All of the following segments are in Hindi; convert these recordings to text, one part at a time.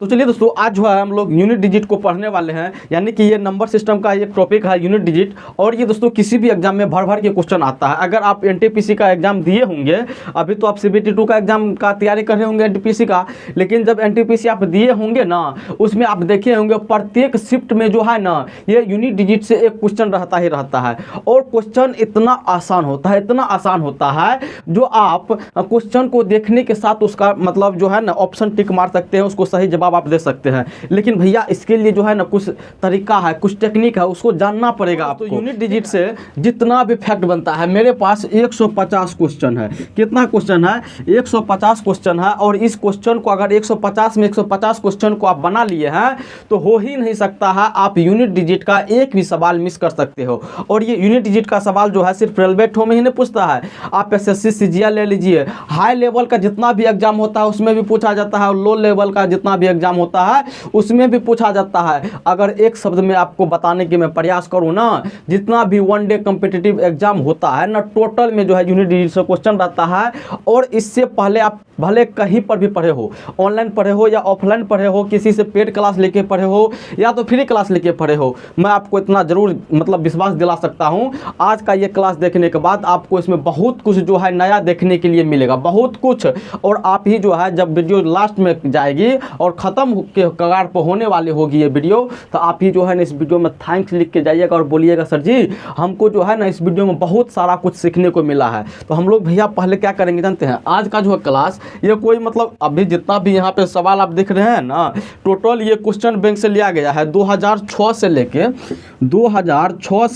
तो चलिए दोस्तों, आज जो है हम लोग यूनिट डिजिट को पढ़ने वाले हैं, यानी कि ये नंबर सिस्टम का एक टॉपिक है यूनिट डिजिट। और ये दोस्तों किसी भी एग्जाम में भर भर के क्वेश्चन आता है। अगर आप एनटीपीसी का एग्जाम दिए होंगे, अभी तो आप सीबीटी 2 का एग्जाम का तैयारी कर रहे होंगे एनटीपीसी का, लेकिन जब एनटीपीसी आप दिए होंगे ना, उसमें आप देखे होंगे प्रत्येक शिफ्ट में जो है ना, ये यूनिट डिजिट से एक क्वेश्चन रहता ही रहता है। और क्वेश्चन इतना आसान होता है, इतना आसान होता है, जो आप क्वेश्चन को देखने के साथ उसका मतलब जो है ना ऑप्शन टिक मार सकते हैं, उसको सही जवाब आप दे सकते हैं। लेकिन भैया इसके लिए जो है ना कुछ तरीका है, कुछ टेक्निक है, उसको जानना पड़ेगा आपको। तो यूनिट डिजिट से जितना भी फैक्ट बनता है, मेरे पास 150 क्वेश्चन है। कितना क्वेश्चन है? 150 क्वेश्चन है। और इस क्वेश्चन को अगर 150 में 150 क्वेश्चन को आप बना लिए हैं, तो हो ही नहीं सकता है आप यूनिट डिजिट का एक भी सवाल मिस कर सकते हो। और ये यूनिट डिजिट का सवाल जो है सिर्फ रेलवे ठो में ही नहीं पूछता है, आप एसएससी सीजीएल ले लीजिए, हाई लेवल का जितना भी एग्जाम होता है उसमें भी पूछा जाता है, और लो लेवल का जितना भी एग्जाम होता है उसमें भी पूछा जाता है। अगर एक शब्द में आपको बताने की मैं प्रयास करूं ना, जितना भी वन डे कॉम्पिटिटिव एग्जाम होता है ना, टोटल में जो है यूनिट डिजिट से क्वेश्चन रहता है। और इससे पहले आप भले कहीं पर भी पढ़े हो, ऑनलाइन पढ़े हो या ऑफलाइन पढ़े हो, किसी से पेड क्लास लेके पढ़े हो या तो फ्री क्लास लेके पढ़े हो, मैं आपको इतना जरूर मतलब विश्वास दिला सकता हूं, आज का ये क्लास देखने के बाद आपको इसमें बहुत कुछ जो है नया देखने के लिए मिलेगा, बहुत कुछ। और आप ही जो है जब वीडियो लास्ट में जाएगी और ख़त्म के कगार पर होने वाली होगी ये वीडियो, तो आप ही जो है ना इस वीडियो में थैंक्स लिख के जाइएगा और बोलिएगा सर जी हमको जो है ना इस वीडियो में बहुत सारा कुछ सीखने को मिला है। तो हम लोग भैया पहले क्या करेंगे जानते हैं? आज का जो है क्लास, ये कोई मतलब अभी जितना भी यहाँ पे सवाल आप देख रहे हैं ना, टोटल ये क्वेश्चन बैंक से लिया गया है 2006 से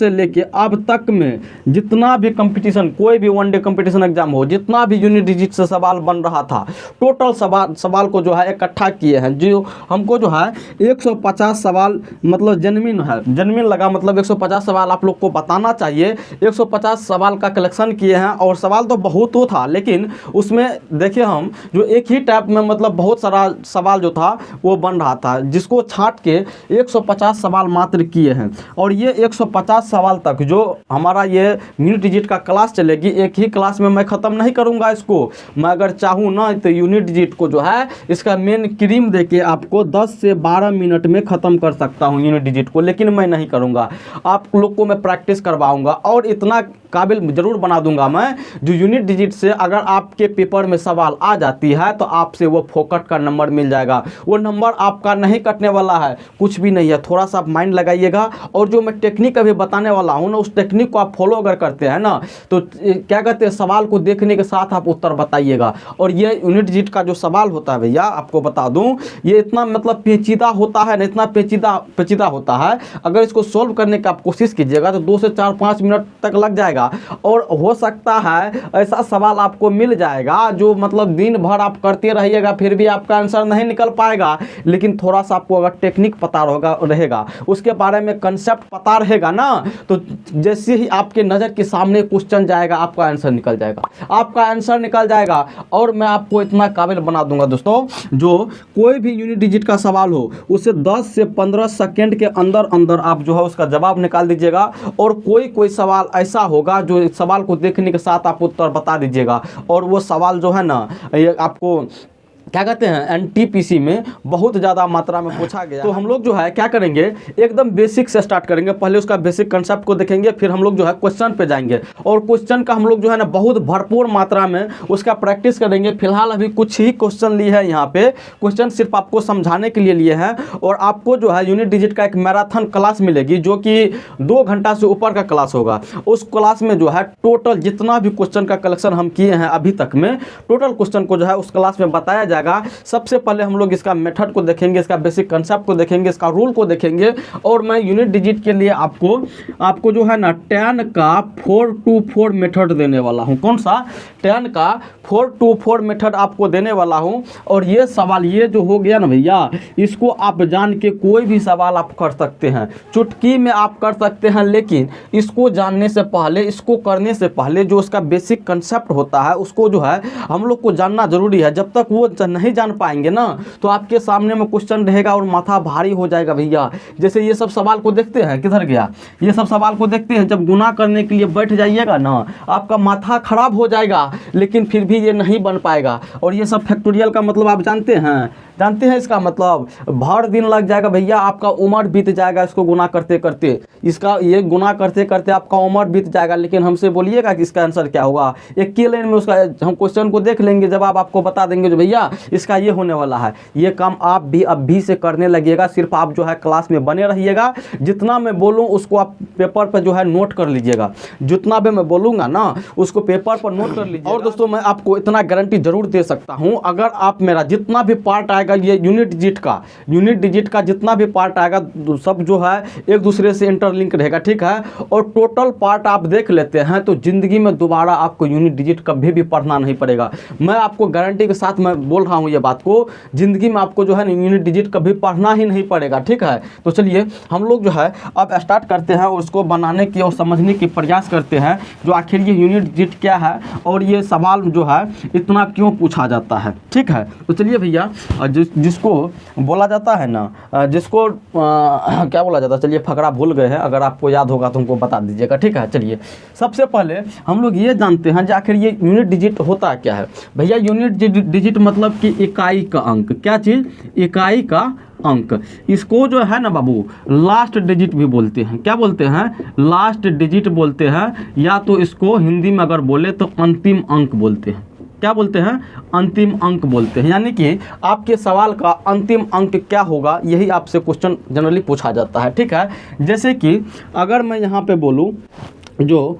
लेके अब तक में जितना भी कंपटीशन, कोई भी वनडे कंपटीशन एग्जाम हो, जितना भी यूनिट डिजिट से सवाल बन रहा था, टोटल सवाल को जो है इकट्ठा किए हैं। जो हमको जो है 150 सवाल मतलब जेन्युइन लगा, मतलब 150 सवाल आप लोग को बताना चाहिए। 150 सवाल का कलेक्शन किए हैं, और सवाल तो बहुत हो था, लेकिन उसमें देखिए हम जो एक ही टाइप में मतलब बहुत सारा सवाल जो था वो बन रहा था, जिसको छांट के 150 सवाल मात्र किए हैं। और ये 150 सवाल तक जो हमारा ये यूनिट डिजिट का क्लास चलेगी, एक ही क्लास में मैं ख़त्म नहीं करूँगा इसको। मैं अगर चाहूँ ना तो यूनिट डिजिट को जो है इसका मेन क्रीम देके आपको 10 से 12 मिनट में ख़त्म कर सकता हूँ यूनिट डिजिट को, लेकिन मैं नहीं करूँगा। आप लोग को मैं प्रैक्टिस करवाऊँगा और इतना काबिल जरूर बना दूंगा मैं, जो यूनिट डिजिट से अगर आपके पेपर में सवाल आ जाती है तो आपसे वो फोकट का नंबर मिल जाएगा। वो नंबर आपका नहीं कटने वाला है, कुछ भी नहीं है। थोड़ा सा आप माइंड लगाइएगा, और जो मैं टेक्निक अभी बताने वाला हूँ ना, उस टेक्निक को आप फॉलो अगर करते हैं ना, तो क्या कहते हैं, सवाल को देखने के साथ आप उत्तर बताइएगा। और ये यूनिट डिजिट का जो सवाल होता है भैया, आपको बता दूँ, ये इतना मतलब पेचीदा होता है ना, इतना पेचीदा होता है। अगर इसको सोल्व करने की आप कोशिश कीजिएगा तो 2 से 4-5 मिनट तक लग जाएगा। और हो सकता है ऐसा सवाल आपको मिल जाएगा जो मतलब दिन भर आप करते रहिएगा फिर भी आपका आंसर नहीं निकल पाएगा, लेकिन थोड़ा सा आपको अगर टेक्निक पता रहेगा, उसके बारे में कंसेप्ट पता रहेगा ना, तो जैसे ही आपके नज़र के सामने क्वेश्चन जाएगा आपका आंसर निकल जाएगा। और मैं आपको इतना काबिल बना दूंगा दोस्तों, जो कोई भी यूनिट डिजिट का सवाल हो उसे 10 से 15 सेकेंड के अंदर आप जो है उसका जवाब निकाल दीजिएगा। और कोई सवाल ऐसा होगा जो सवाल को देखने के साथ आप उत्तर बता दीजिएगा, और वो सवाल जो है ना ये आपको क्या कहते हैं एनटीपीसी में बहुत ज़्यादा मात्रा में पूछा गया। तो हम लोग जो है क्या करेंगे, एकदम बेसिक से स्टार्ट करेंगे। पहले उसका बेसिक कंसेप्ट को देखेंगे, फिर हम लोग जो है क्वेश्चन पे जाएंगे, और क्वेश्चन का हम लोग जो है ना बहुत भरपूर मात्रा में उसका प्रैक्टिस करेंगे। फिलहाल अभी कुछ ही क्वेश्चन लिए हैं यहाँ पे, क्वेश्चन सिर्फ आपको समझाने के लिए हैं। और आपको जो है यूनिट डिजिट का एक मैराथन क्लास मिलेगी, जो कि 2 घंटा से ऊपर का क्लास होगा। उस क्लास में जो है टोटल जितना भी क्वेश्चन का कलेक्शन हम किए हैं अभी तक में, टोटल क्वेश्चन को जो है उस क्लास में बताया जाएगा। सबसे पहले हम लोग इसका मेथड को देखेंगे, इसका बेसिक कंसेप्ट को देखेंगे, इसका रूल को देखेंगे। और मैं यूनिट डिजिट के लिए आपको जो है ना 10 का 4-2-4 मेथड देने वाला हूं। कौन सा? 10 का 4-2-4 मेथड आपको देने वाला हूं। और ये सवाल ये जो हो गया ना भैया, इसको आप जान के कोई भी सवाल आप कर सकते हैं, चुटकी में आप कर सकते हैं। लेकिन इसको जानने से पहले, इसको करने से पहले जो उसका बेसिक कंसेप्ट होता है उसको जो है हम लोग को जानना जरूरी है। जब तक वो नहीं जान पाएंगे ना, तो आपके सामने में क्वेश्चन रहेगा और माथा भारी हो जाएगा भैया। जैसे ये सब सवाल को देखते हैं, किधर गया, ये सब सवाल को देखते हैं, जब गुना करने के लिए बैठ जाइएगा ना, आपका माथा खराब हो जाएगा, लेकिन फिर भी ये नहीं बन पाएगा। और ये सब फैक्टोरियल का मतलब आप जानते हैं जानते हैं इसका मतलब? भर दिन लग जाएगा भैया, आपका उम्र बीत जाएगा इसको गुना करते करते, इसका ये गुना करते करते आपका उम्र बीत जाएगा। लेकिन हमसे बोलिएगा कि इसका आंसर क्या होगा, एक के लाइन में उसका हम क्वेश्चन को देख लेंगे, जवाब आपको बता देंगे जो भैया इसका ये होने वाला है। ये काम आप भी अभी से करने लगिएगा, सिर्फ आप जो है क्लास में बने रहिएगा। जितना मैं बोलूँ उसको आप पेपर पर जो है नोट कर लीजिएगा, जितना भी मैं बोलूँगा ना उसको पेपर पर नोट कर लीजिएगा। और दोस्तों मैं आपको इतना गारंटी जरूर दे सकता हूँ, अगर आप मेरा जितना भी पार्ट आएगा, ये यूनिट डिजिट का जितना भी पार्ट आएगा सब जो है एक दूसरे से इंटरलिंक रहेगा, ठीक है। और टोटल पार्ट आप देख लेते हैं तो जिंदगी में दोबारा आपको यूनिट डिजिट कभी भी पढ़ना नहीं पड़ेगा। मैं आपको गारंटी के साथ मैं बोल रहा हूँ ये बात को, जिंदगी में आपको जो है ना यूनिट डिजिट कभी पढ़ना ही नहीं पड़ेगा, ठीक है। तो चलिए हम लोग जो है अब स्टार्ट करते हैं, उसको बनाने की और समझने की प्रयास करते हैं जो आखिर ये यूनिट डिजिट क्या है और ये सवाल जो है इतना क्यों पूछा जाता है, ठीक है। तो चलिए भैया, जिसको बोला जाता है ना, जिसको क्या बोला जाता है, चलिए फकरा भूल गए हैं, अगर आपको याद होगा तो हमको बता दीजिएगा, ठीक है। चलिए सबसे पहले हम लोग ये जानते हैं कि आखिर ये यूनिट डिजिट होता क्या है। भैया यूनिट डिजिट मतलब कि इकाई का अंक, क्या चीज़, इकाई का अंक। इसको जो है ना बाबू लास्ट डिजिट भी बोलते हैं, क्या बोलते हैं, लास्ट डिजिट बोलते हैं, या तो इसको हिंदी में अगर बोले तो अंतिम अंक बोलते हैं। क्या बोलते हैं, अंतिम अंक बोलते हैं। यानी कि आपके सवाल का अंतिम अंक क्या होगा, यही आपसे क्वेश्चन जनरली पूछा जाता है, ठीक है। जैसे कि अगर मैं यहाँ पे बोलूँ जो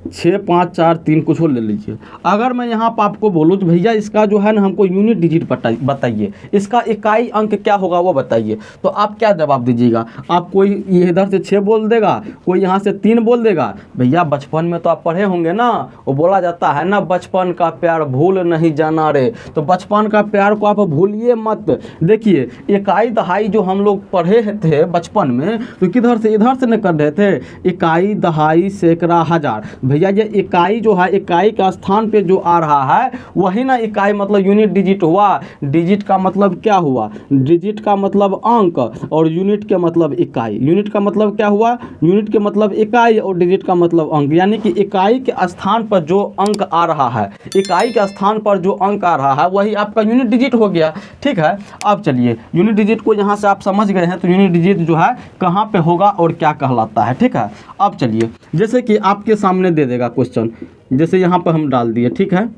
6 5 4 3 कुछ और ले लीजिए, अगर मैं यहाँ पर आपको बोलूँ तो भैया इसका जो है ना हमको यूनिट डिजिट बताइए, इसका इकाई अंक क्या होगा वो बताइए, तो आप क्या जवाब दीजिएगा। आप कोई इधर से 6 बोल देगा, कोई यहाँ से 3 बोल देगा। भैया बचपन में तो आप पढ़े होंगे ना, वो बोला जाता है ना बचपन का प्यार भूल नहीं जाना रे, तो बचपन का प्यार को आप भूलिए मत। देखिए इकाई दहाई जो हम लोग पढ़े थे बचपन में, तो किधर से इधर से न कर रहे थे, इकाई दहाई सैकड़ा हजार। भैया ये इकाई जो है, इकाई का स्थान पे जो आ रहा है वही ना इकाई मतलब यूनिट डिजिट हुआ। डिजिट का मतलब क्या हुआ, डिजिट का मतलब अंक, और यूनिट के मतलब इकाई। यूनिट का मतलब क्या हुआ, यूनिट के मतलब इकाई, और डिजिट का मतलब अंक। यानी कि इकाई के स्थान पर जो अंक आ रहा है, इकाई के स्थान पर जो अंक आ रहा है वही आपका यूनिट डिजिट हो गया, ठीक है। अब चलिए यूनिट डिजिट को यहाँ से आप समझ गए हैं, तो यूनिट डिजिट जो है कहाँ पे होगा और क्या कहलाता है, ठीक है। अब चलिए जैसे कि आपके सामने दे देगा क्वेश्चन, जैसे यहाँ पर हम डाल दिए, ठीक है,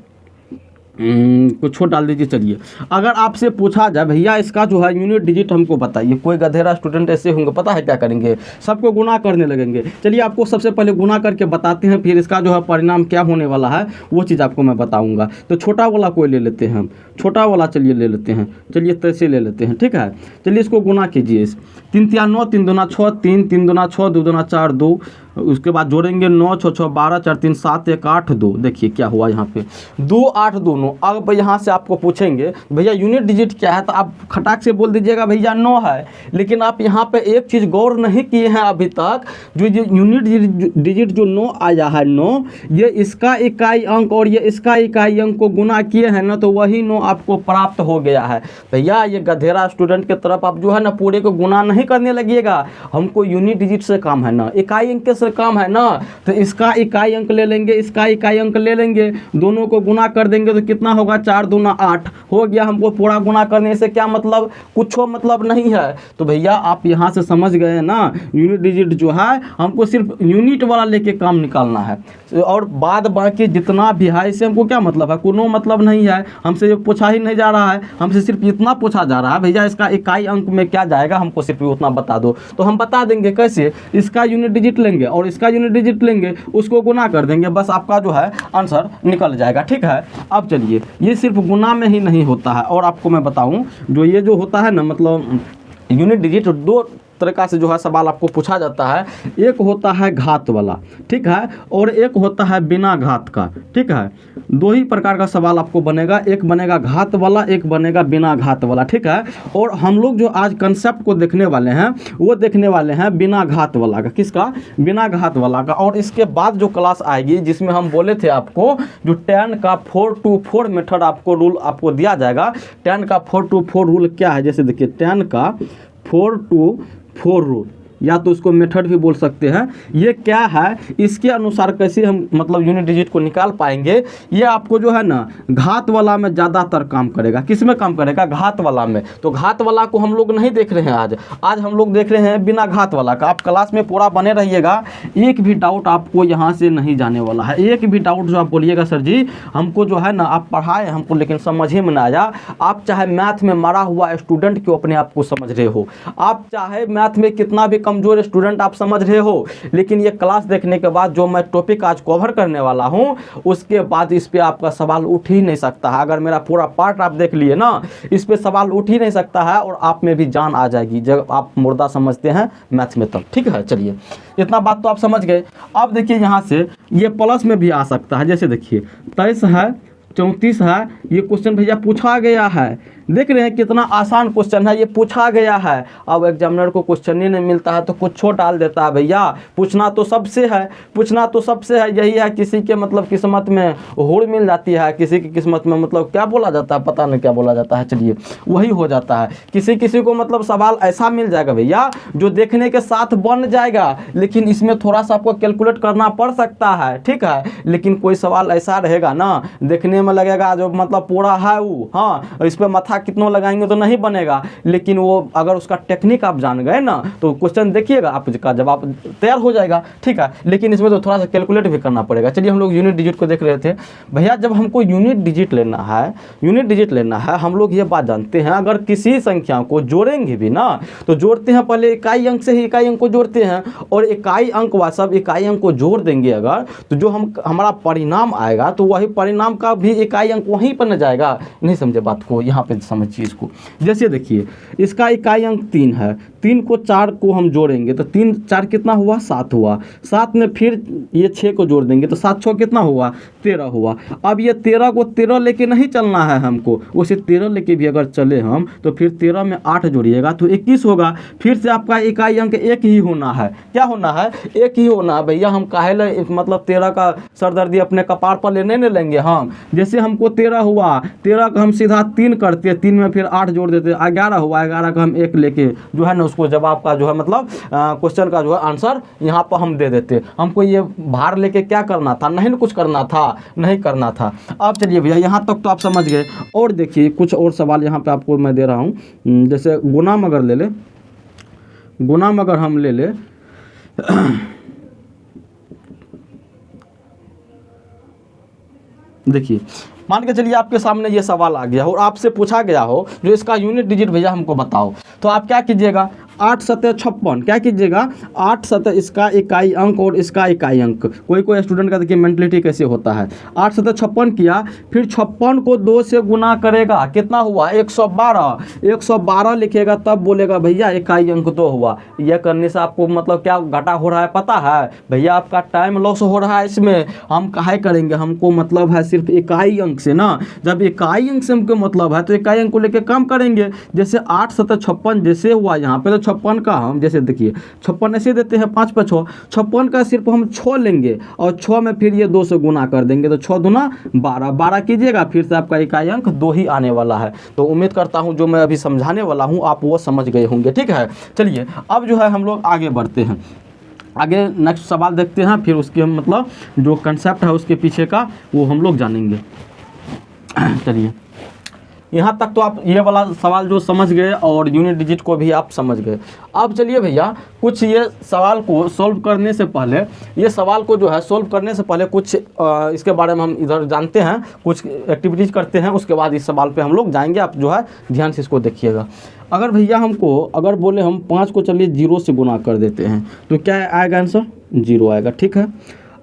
कुछ और डाल दीजिए। चलिए अगर आपसे पूछा जाए भैया इसका जो है यूनिट डिजिट हमको बताइए, कोई गधेरा स्टूडेंट ऐसे होंगे, पता है क्या करेंगे, सबको गुना करने लगेंगे। चलिए आपको सबसे पहले गुना करके बताते हैं, फिर इसका जो है परिणाम क्या होने वाला है वो चीज़ आपको मैं बताऊंगा। तो छोटा वाला कोई ले लेते हैं हम, छोटा वाला चलिए ले लेते हैं, चलिए तैसे ले लेते हैं, ठीक है। चलिए इसको गुना कीजिए, 3 3 9 3 2 6 3 3 2 6 2 2 4 2, उसके बाद जोड़ेंगे 9 6 6 12 4 3 7 1 8 2। देखिए क्या हुआ यहाँ पे 2 8 2 9। अब यहाँ से आपको पूछेंगे भैया यूनिट डिजिट क्या है, तो आप खटाक से बोल दीजिएगा भैया 9 है। लेकिन आप यहाँ पे एक चीज़ गौर नहीं किए हैं अभी तक, जो यूनिट डिजिट जो 9 आया है, 9 ये इसका इकाई अंक और ये इसका इकाई अंक को गुना किए हैं ना, तो वही 9 आपको प्राप्त हो गया है। भैया ये गधेरा स्टूडेंट की तरफ आप जो है ना पूरे को गुना नहीं करने लगिएगा, हमको यूनिट डिजिट से काम है ना, इकाई अंक से काम है ना, तो इसका इकाई अंक ले लेंगे, इसका इकाई अंक ले लेंगे, दोनों को गुना कर देंगे तो कितना होगा, 4 दूना 8 हो गया। हमको पूरा गुना करने से क्या मतलब, कुछ मतलब नहीं है। तो भैया आप यहाँ से समझ गए ना, यूनिट डिजिट जो है हमको सिर्फ यूनिट वाला लेके काम निकालना है, और बाद बाकी जितना भी है इससे हमको क्या मतलब है, कोनो मतलब नहीं है। हमसे ये पूछा ही नहीं जा रहा है, हमसे सिर्फ इतना पूछा जा रहा है भैया इसका इकाई अंक में क्या जाएगा, हमको सिर्फ उतना बता दो, तो हम बता देंगे कैसे, इसका यूनिट डिजिट लेंगे और इसका यूनिट डिजिट लेंगे, उसको गुना कर देंगे, बस आपका जो है आंसर निकल जाएगा, ठीक है। अब चलिए ये सिर्फ गुना में ही नहीं होता है, और आपको मैं बताऊं जो ये जो होता है ना, मतलब यूनिट डिजिट 2 तरीका से जो है सवाल आपको पूछा जाता है। एक होता है घात वाला, ठीक है, और एक होता है बिना घात का, ठीक है। 2 ही प्रकार का सवाल आपको बनेगा, एक बनेगा घात वाला, एक बनेगा बिना घात वाला, ठीक है। और हम लोग जो आज कंसेप्ट को देखने वाले हैं वो देखने वाले हैं बिना घात वाला का, किसका, बिना घात वाला का। और इसके बाद जो क्लास आएगी जिसमें हम बोले थे आपको जो 10 का 4 to 4 मेथड आपको रूल आपको दिया जाएगा। 10 का 4 to 4 रूल क्या है, जैसे देखिए 10 का 4 to 4 रूल, या तो उसको मेथड भी बोल सकते हैं। ये क्या है, इसके अनुसार कैसे हम मतलब यूनिट डिजिट को निकाल पाएंगे, ये आपको जो है ना घात वाला में ज़्यादातर काम करेगा। किस में काम करेगा, घात वाला में। तो घात वाला को हम लोग नहीं देख रहे हैं आज हम लोग देख रहे हैं बिना घात वाला का। आप क्लास में पूरा बने रहिएगा, एक भी डाउट आपको यहाँ से नहीं जाने वाला है। एक भी डाउट जो आप बोलिएगा सर जी हमको जो है ना आप पढ़ाए हमको लेकिन समझ ही में ना आया, आप चाहे मैथ में मरा हुआ स्टूडेंट क्यों अपने आप को समझ रहे हो, आप चाहे मैथ में कितना भी कमजोर स्टूडेंट आप समझ रहे हो, लेकिन ये क्लास देखने के बाद जो मैं टॉपिक आज कवर करने वाला हूँ उसके बाद इस पे आपका सवाल उठ ही नहीं सकता है। अगर मेरा पूरा पार्ट आप देख लिए ना, इस पे सवाल उठ ही नहीं सकता है और आप में भी जान आ जाएगी जब आप मुर्दा समझते हैं मैथ में तब। ठीक है, चलिए इतना बात तो आप समझ गए। अब देखिए यहाँ से ये प्लस में भी आ सकता है। जैसे देखिए 23 है, 34 है, ये क्वेश्चन भैया पूछा गया है। देख रहे हैं कितना आसान क्वेश्चन है, ये पूछा गया है। अब एग्जामिनर को क्वेश्चन ही नहीं मिलता है तो कुछ डाल देता है भैया। पूछना तो सबसे है, पूछना तो सबसे है। यही है किसी के मतलब किस्मत में होड़ मिल जाती है, किसी की किस्मत में मतलब क्या बोला जाता है, पता नहीं क्या बोला जाता है, चलिए वही हो जाता है। किसी को मतलब सवाल ऐसा मिल जाएगा भैया जो देखने के साथ बन जाएगा, लेकिन इसमें थोड़ा सा आपको कैलकुलेट करना पड़ सकता है। ठीक है, लेकिन कोई सवाल ऐसा रहेगा ना देखने में लगेगा जो मतलब पूरा है वो, हाँ इस पर मथा कितना लगाएंगे तो नहीं बनेगा, लेकिन वो अगर उसका टेक्निक आप जान गए ना तो क्वेश्चन देखिएगा आपका जवाब तैयार हो जाएगा। ठीक है, लेकिन इसमें तो थोड़ा सा कैलकुलेट भी करना पड़ेगा। चलिए हम लोग यूनिट डिजिट को देख रहे थे भैया। जब हमको यूनिट डिजिट लेना है हम लोग ये बात जानते हैं, अगर किसी संख्या को जोड़ेंगे भी ना तो जोड़ते हैं पहले इकाई अंक से ही इकाई अंक को जोड़ते हैं, और इकाई अंक व सब इकाई अंक को जोड़ देंगे अगर तो जो हमारा परिणाम आएगा तो वही परिणाम का भी इकाई अंक वहीं पर न जाएगा। नहीं समझे बात को, यहाँ पे समझिए इसको। जैसे देखिए इसका इकाई अंक 3 है, 3 को 4 को हम जोड़ेंगे तो 3 4 कितना हुआ, 7 हुआ। 7 में फिर ये 6 को जोड़ देंगे तो 7 6 कितना हुआ, 13 हुआ। अब ये 13 को 13 लेके नहीं चलना है हमको, उसे 13 लेके भी अगर चले हम तो फिर 13 में 8 जोड़िएगा तो 21 होगा। फिर से आपका इकाई अंक एक ही होना है। क्या होना है, एक ही होना है भैया। हम काहे मतलब 13 का सरदर्दी अपने कपार पर लेने नहीं लेंगे हम। जैसे हमको 13 हुआ, 13 का हम सीधा 3 करते, 3 में फिर 8 जोड़ देते, 11 हुआ, 11 का हम 1 लेके जो है ना उसको जवाब का जो है मतलब क्वेश्चन का जो है आंसर यहाँ पर हम दे देते। हमको ये भार लेके क्या करना था, नहीं कुछ करना था, नहीं करना था। अब चलिए भैया यहाँ तक तो आप समझ गए। और देखिए कुछ और सवाल यहाँ पे आपको मैं दे रहा हूँ। जैसे गुणाम अगर ले ले, गुणाम अगर हम ले ले देखिए मान के चलिए आपके सामने ये सवाल आ गया और आपसे पूछा गया हो जो इसका यूनिट डिजिट भैया हमको बताओ, तो आप क्या कीजिएगा, 8 7 56 क्या कीजिएगा, 8 7 इसका इकाई अंक और इसका इकाई अंक। कोई स्टूडेंट का देखिए मेंटलिटी कैसे होता है। 8 7 56 किया, फिर 56 को 2 से गुना करेगा, कितना हुआ 112, 112 लिखेगा तब बोलेगा भैया इकाई अंक 2 हुआ। यह करने से आपको मतलब क्या घाटा हो रहा है पता है भैया, आपका टाइम लॉस हो रहा है। इसमें हम काहे करेंगे, हमको मतलब है सिर्फ इकाई अंक से ना। जब इकाई अंक से हमको मतलब है तो इकाई अंक को लेकर काम करेंगे। जैसे 8 7 56 जैसे हुआ यहाँ पे, तो 56 का हम जैसे देखिए 56 ऐसे देते हैं 5 पे 6, 56 का सिर्फ हम 6 लेंगे और 6 में फिर ये 2 से गुना कर देंगे तो 6 दूना 12, 12 कीजिएगा, फिर से आपका इकाई अंक 2 ही आने वाला है। तो उम्मीद करता हूँ जो मैं अभी समझाने वाला हूँ आप वो समझ गए होंगे। ठीक है, चलिए अब जो है हम लोग आगे बढ़ते हैं। आगे नेक्स्ट सवाल देखते हैं, फिर उसके मतलब जो कंसेप्ट है उसके पीछे का वो हम लोग जानेंगे। चलिए यहाँ तक तो आप ये वाला सवाल जो समझ गए और यूनिट डिजिट को भी आप समझ गए। अब चलिए भैया कुछ ये सवाल को सॉल्व करने से पहले, ये सवाल को जो है सॉल्व करने से पहले कुछ इसके बारे में हम इधर जानते हैं, कुछ एक्टिविटीज़ करते हैं, उसके बाद इस सवाल पे हम लोग जाएंगे। आप जो है ध्यान से इसको देखिएगा। अगर भैया हमको अगर बोले हम 5 को चलिए 0 से गुना कर देते हैं तो क्या आएगा आंसर, 0 आएगा। ठीक है,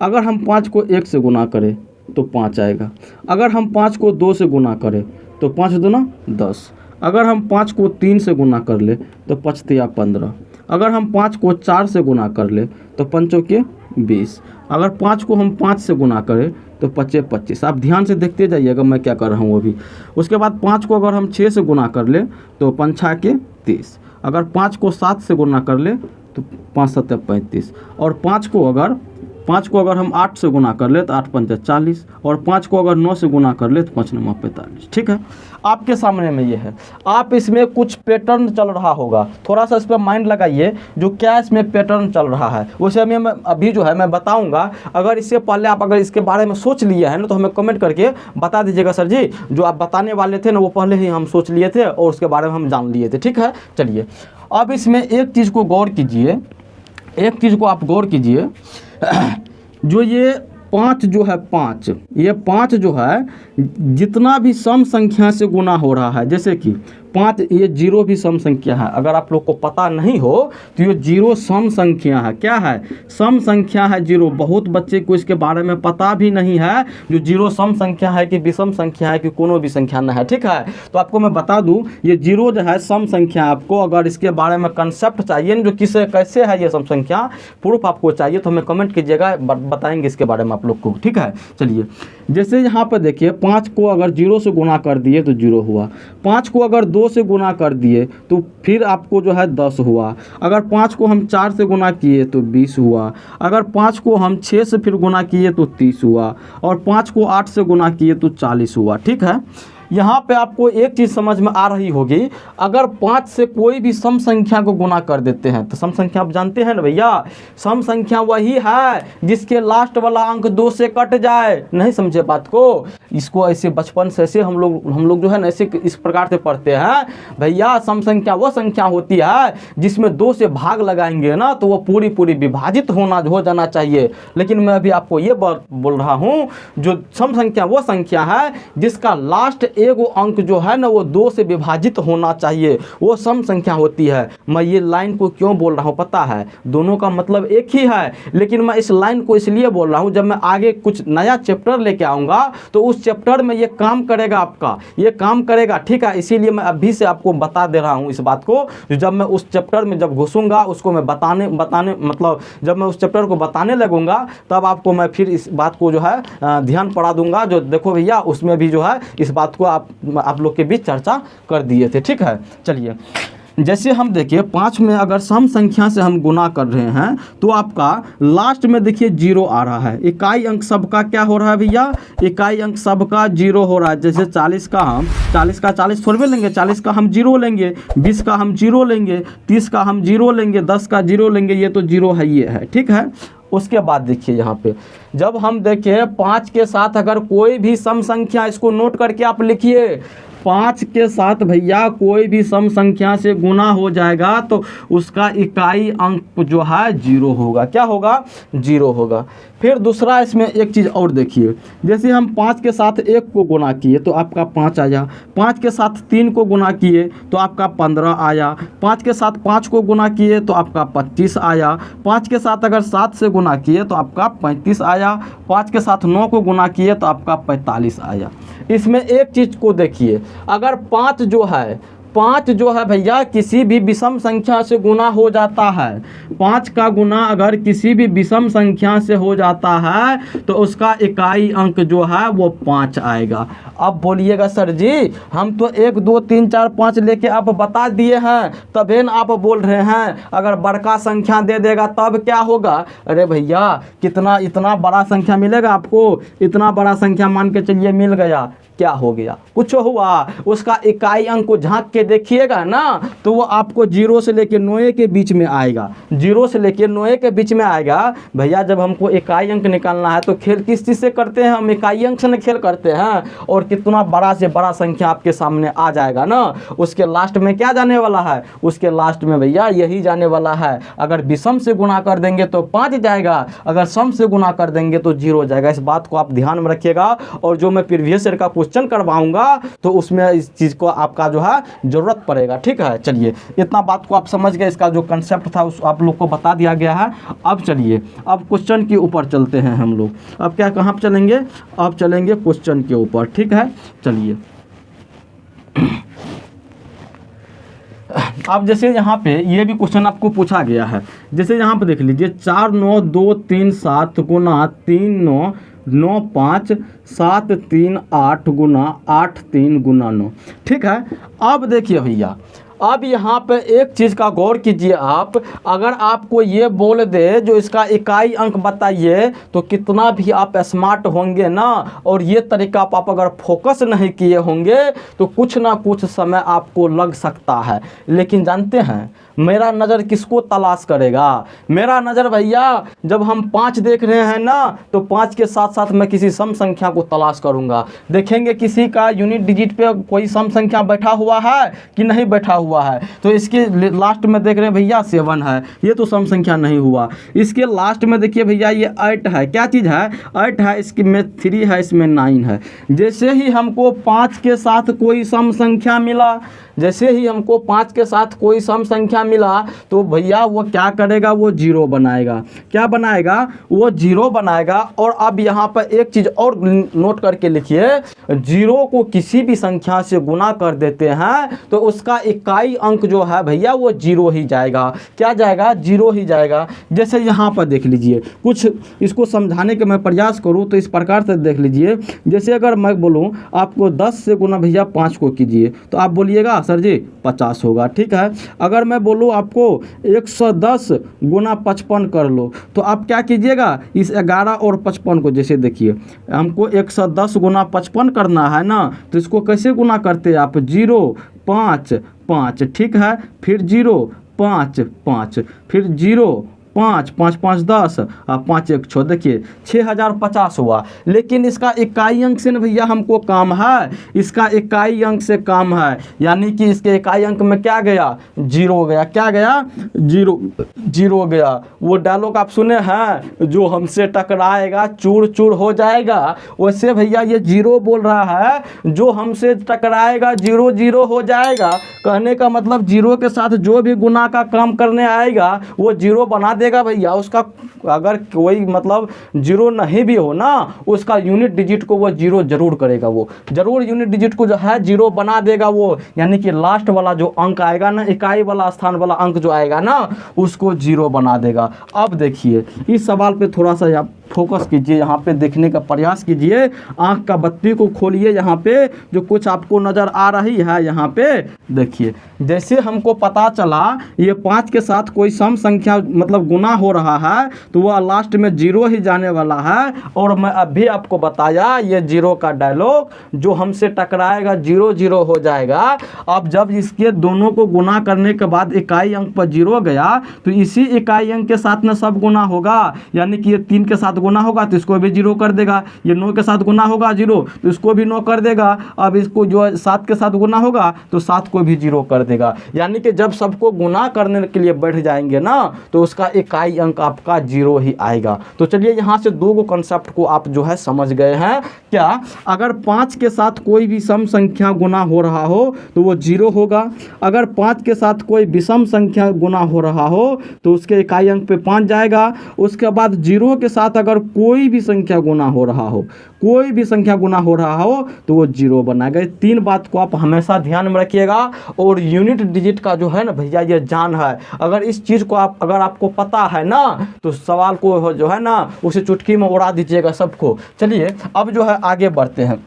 अगर हम 5 को 1 से गुना करें तो 5 आएगा। अगर हम 5 को 2 से गुना करें तो 5 दूना 10। अगर हम 5 को 3 से गुना कर ले तो 5 तिया 15। अगर हम 5 को 4 से गुना कर ले तो 5 चौके 20। अगर 5 को हम 5 से गुना करें तो 5 25। आप ध्यान से देखते जाइएगा मैं क्या कर रहा हूँ अभी। उसके बाद 5 को अगर हम 6 से गुना कर ले तो 5 6 के 30। अगर 5 को 7 से गुना कर ले तो 5 7 35। और 5 को अगर 5 को अगर हम 8 से गुना कर ले तो 8 पंचे 40, और 5 को अगर 9 से गुना कर ले तो 5 9 45। ठीक है, आपके सामने में ये है। आप इसमें कुछ पैटर्न चल रहा होगा, थोड़ा सा इस पर माइंड लगाइए, जो क्या इसमें पैटर्न चल रहा है उसे हमें मैं अभी जो है मैं बताऊंगा। अगर इससे पहले आप अगर इसके बारे में सोच लिए हैं ना, तो हमें कमेंट करके बता दीजिएगा सर जी, जो आप बताने वाले थे ना वो पहले ही हम सोच लिए थे और उसके बारे में हम जान लिए थे। ठीक है, चलिए अब इसमें एक चीज़ को गौर कीजिए, एक चीज़ को आप गौर कीजिए, जो ये 5 जो है 5, ये 5 जो है जितना भी सम संख्या से गुना हो रहा है, जैसे कि 5, ये 0 भी सम संख्या है। अगर आप लोग को पता नहीं हो तो ये 0 सम संख्या है। क्या है? सम संख्या है 0। बहुत बच्चे को इसके बारे में पता भी नहीं है, जो 0 सम संख्या है कि विषम संख्या है कि कोनो भी संख्या न है। ठीक है, तो आपको मैं बता दूं, ये 0 जो है सम संख्या। आपको अगर इसके बारे में कंसेप्ट चाहिए जो किसे कैसे है ये सम संख्या, प्रूफ आपको चाहिए तो हमें कमेंट कीजिएगा, बताएंगे इसके बारे में आप लोग को। ठीक है, चलिए जैसे यहाँ पर देखिए 5 को अगर 0 से गुना कर दिए तो 0 हुआ, 5 को अगर 2 से गुना कर दिए तो फिर आपको जो है 10 हुआ, अगर 5 को हम 4 से गुना किए तो 20 हुआ, अगर 5 को हम 6 से फिर गुना किए तो 30 हुआ, और 5 को 8 से गुना किए तो 40 हुआ। ठीक है, यहाँ पे आपको एक चीज़ समझ में आ रही होगी, अगर 5 से कोई भी सम संख्या को गुना कर देते हैं तो सम संख्या आप जानते हैं ना भैया, सम संख्या वही है जिसके लास्ट वाला अंक 2 से कट जाए। नहीं समझे बात को? इसको ऐसे बचपन से ऐसे हम लोग जो है ना ऐसे इस प्रकार से पढ़ते हैं भैया, सम संख्या वो संख्या होती है जिसमें 2 से भाग लगाएंगे ना तो वो पूरी पूरी विभाजित हो जाना चाहिए। लेकिन मैं अभी आपको ये बोल रहा हूँ, जो सम संख्या वो संख्या है जिसका लास्ट एगो अंक जो है ना वो 2 से विभाजित होना चाहिए, वो सम संख्या होती है। मैं ये लाइन को क्यों बोल रहा हूँ पता है? दोनों का मतलब एक ही है, लेकिन मैं इस लाइन को इसलिए बोल रहा हूँ, जब मैं आगे कुछ नया चैप्टर लेके आऊँगा तो उस चैप्टर में ये काम करेगा, आपका ये काम करेगा। ठीक है, इसीलिए मैं अभी से आपको बता दे रहा हूँ इस बात को। जब मैं उस चैप्टर में जब घुसूँगा उसको मैं बताने मतलब जब मैं उस चैप्टर को बताने लगूँगा तब आपको मैं फिर इस बात को जो है ध्यान पड़ा दूंगा। जो देखो भैया उसमें भी जो है इस बात को आप लोग के बीच चर्चा कर दिए थे। ठीक है, चलिए जैसे हम देखिए 5 में अगर सम संख्या से हम गुना कर रहे हैं तो आपका लास्ट में देखिए 0 आ रहा है। इकाई अंक सबका क्या हो रहा है भैया? इकाई अंक सबका 0 हो रहा है। जैसे 40 का हम 40 थोड़े लेंगे, 40 का हम 0 लेंगे, 20 का हम 0 लेंगे, 30 का हम 0 लेंगे, 10 का 0 लेंगे, ये तो 0 है, ये है। ठीक है, उसके बाद देखिए यहाँ पे जब हम देखें 5 के साथ अगर कोई भी सम संख्या, इसको नोट करके आप लिखिए, 5 के साथ भैया कोई भी सम संख्या से गुना हो जाएगा तो उसका इकाई अंक जो है 0 होगा। क्या होगा? 0 होगा। फिर दूसरा इसमें एक चीज़ और देखिए, जैसे हम 5 के साथ 1 को गुना किए तो आपका 5 आया, 5 के साथ 3 को गुना किए तो आपका 15 आया, 5 के साथ 5 को गुना किए तो आपका 25 आया, 5 के साथ अगर 7 से गुना किए तो आपका 35 आया, 5 के साथ 9 को गुना किए तो आपका 45 आया। इसमें एक चीज़ को देखिए, अगर 5 जो है भैया किसी भी विषम संख्या से गुना हो जाता है, 5 का गुना अगर किसी भी विषम संख्या से हो जाता है तो उसका इकाई अंक जो है वो 5 आएगा। अब बोलिएगा सर जी हम तो 1 2 3 4 5 लेके आप बता दिए हैं, तभी न आप बोल रहे हैं अगर बड़का संख्या दे देगा तब क्या होगा? अरे भैया कितना इतना बड़ा संख्या मिलेगा आपको, इतना बड़ा संख्या मान के चलिए मिल गया, क्या हो गया? कुछ हुआ? उसका इकाई अंक को झांक के देखिएगा ना तो वो आपको 0 से लेकर 9 के बीच में आएगा, 0 से लेकर 9 के बीच में आएगा। भैया जब हमको इकाई अंक निकालना है तो खेल किस चीज़ से करते हैं? हम इकाई अंक से खेल करते हैं, और कितना बड़ा से बड़ा संख्या आपके सामने आ जाएगा ना, उसके लास्ट में क्या जाने वाला है? उसके लास्ट में भैया यही जाने वाला है। अगर विषम से गुणा कर देंगे तो 5 जाएगा, अगर सम से गुणा कर देंगे तो 0 जाएगा। इस बात को आप ध्यान में रखिएगा, और जो मैं प्रीवियस ईयर का क्वेश्चन करवाऊंगा तो उसमें इस चीज़ को आपका जो है ज़रूरत पड़ेगा। ठीक है, चलिए इतना बात को आप समझ गए, इसका जो कंसेप्ट था उस आप लोग को बता दिया गया है। अब चलिए अब क्वेश्चन के ऊपर चलते हैं हम लोग। अब क्या कहाँ पर चलेंगे? अब चलेंगे क्वेश्चन के ऊपर। ठीक है, चलिए अब जैसे यहाँ पे ये भी क्वेश्चन आपको पूछा गया है, जैसे यहाँ पे देख लीजिए 4 9 2 3 7 गुना 3 9 9 5 7 3 8 गुना 8 3 गुना 9। ठीक है, अब देखिए भैया अब यहाँ पे एक चीज़ का गौर कीजिए आप, अगर आपको ये बोल दे जो इसका इकाई अंक बताइए तो कितना भी आप स्मार्ट होंगे ना, और ये तरीका आप अगर फोकस नहीं किए होंगे तो कुछ ना कुछ समय आपको लग सकता है। लेकिन जानते हैं मेरा नज़र किसको तलाश करेगा? मेरा नज़र भैया जब हम 5 देख रहे हैं ना तो 5 के साथ साथ मैं किसी सम संख्या को तलाश करूंगा। देखेंगे किसी का यूनिट डिजिट पे कोई सम संख्या बैठा हुआ है कि नहीं बैठा हुआ है, तो इसके लास्ट में देख रहे हैं भैया 7 है, ये तो सम संख्या नहीं हुआ। इसके लास्ट में देखिए भैया ये 8 है, क्या चीज़ है? 8 है, इसकी में 3 है, इसमें 9 है। जैसे ही हमको 5 के साथ कोई सम संख्या मिला, जैसे ही हमको 5 के साथ कोई सम संख्या मिला तो भैया वो क्या करेगा? वो 0 बनाएगा। क्या बनाएगा? वो 0 बनाएगा। और अब यहाँ पर एक चीज़ और नोट करके लिखिए, 0 को किसी भी संख्या से गुना कर देते हैं तो उसका इकाई अंक जो है भैया वो 0 ही जाएगा। क्या जाएगा? 0 ही जाएगा। जैसे यहाँ पर देख लीजिए, कुछ इसको समझाने का मैं प्रयास करूँ तो इस प्रकार से देख लीजिए। जैसे अगर मैं बोलूँ आपको 10 से गुना भैया 5 को कीजिए तो आप बोलिएगा सर जी 50 होगा, ठीक है। अगर मैं बोलूँ आपको 110 गुना 55 कर लो तो आप क्या कीजिएगा? इस 11 और 55 को, जैसे देखिए हमको 110 गुना 55 करना है ना, तो इसको कैसे गुना करते हैं आप? 0 5 5, ठीक है, फिर 0 5 5, फिर 0 5 5 5 10 और 5 1 6, देखिए 6050 हुआ। लेकिन इसका इकाई अंक से न भैया हमको काम है, इसका इकाई अंक से काम है, यानी कि इसके इकाई अंक में क्या गया? 0 गया। क्या गया? 0 गया। वो डायलॉग आप सुने हैं, जो हमसे टकराएगा चूर चूर हो जाएगा, वैसे भैया ये 0 बोल रहा है, जो हमसे टकराएगा 0 0 हो जाएगा। कहने का मतलब 0 के साथ जो भी गुना का काम करने आएगा वो 0 बना देगा भैया। उसका अगर कोई मतलब 0 नहीं भी हो ना, उसका यूनिट डिजिट को वो 0 जरूर करेगा, वो जरूर यूनिट डिजिट को जो है 0 बना देगा वो। यानी कि लास्ट वाला जो अंक आएगा ना, इकाई वाला स्थान वाला अंक जो आएगा ना, उसको 0 बना देगा। अब देखिए इस सवाल पे थोड़ा सा आप फोकस कीजिए, यहाँ पे देखने का प्रयास कीजिए, आँख का बत्ती को खोलिए। यहाँ पे जो कुछ आपको नज़र आ रही है, यहाँ पे देखिए, जैसे हमको पता चला ये 5 के साथ कोई सम संख्या मतलब गुना हो रहा है तो वह लास्ट में 0 ही जाने वाला है। और मैं अभी आपको बताया ये 0 का डायलॉग, जो हमसे टकराएगा 0 0 हो जाएगा। अब जब इसके दोनों को गुना करने के बाद इकाई अंक पर 0 गया तो इसी इकाई अंक के साथ में सब गुना होगा, यानी कि ये 3 के साथ गुना होगा तो इसको भी 0 कर देगा, ये 9 के साथ गुना होगा 0 तो इसको भी 9 कर देगा। अब इसको जो 7 के साथ गुना होगा तो 7 को भी 0 कर देगा। यानी कि जब सबको गुना करने के लिए बैठ जाएंगे ना तो उसका इकाई अंक आपका 0 ही आएगा। तो चलिए यहाँ से 2 कॉन्सेप्ट को आप जो है समझ गए हैं। क्या? अगर 5 के साथ कोई भी सम संख्या गुना हो रहा हो तो वो 0 होगा। अगर 5 के साथ कोई विषम संख्या गुना हो रहा हो तो उसके इकाई अंक पे 5 जाएगा। उसके बाद 0 के साथ अगर कोई भी संख्या गुना हो रहा हो, कोई भी संख्या गुना हो रहा हो तो वो 0 बनाएगा। 3 बात को आप हमेशा ध्यान में रखिएगा। और यूनिट डिजिट का जो है ना भैया ये जान है, अगर इस चीज़ को अगर आपको पता है ना तो सवाल को जो है ना उसे चुटकी में उड़ा दीजिएगा सबको। चलिए अब जो है आगे बढ़ते हैं।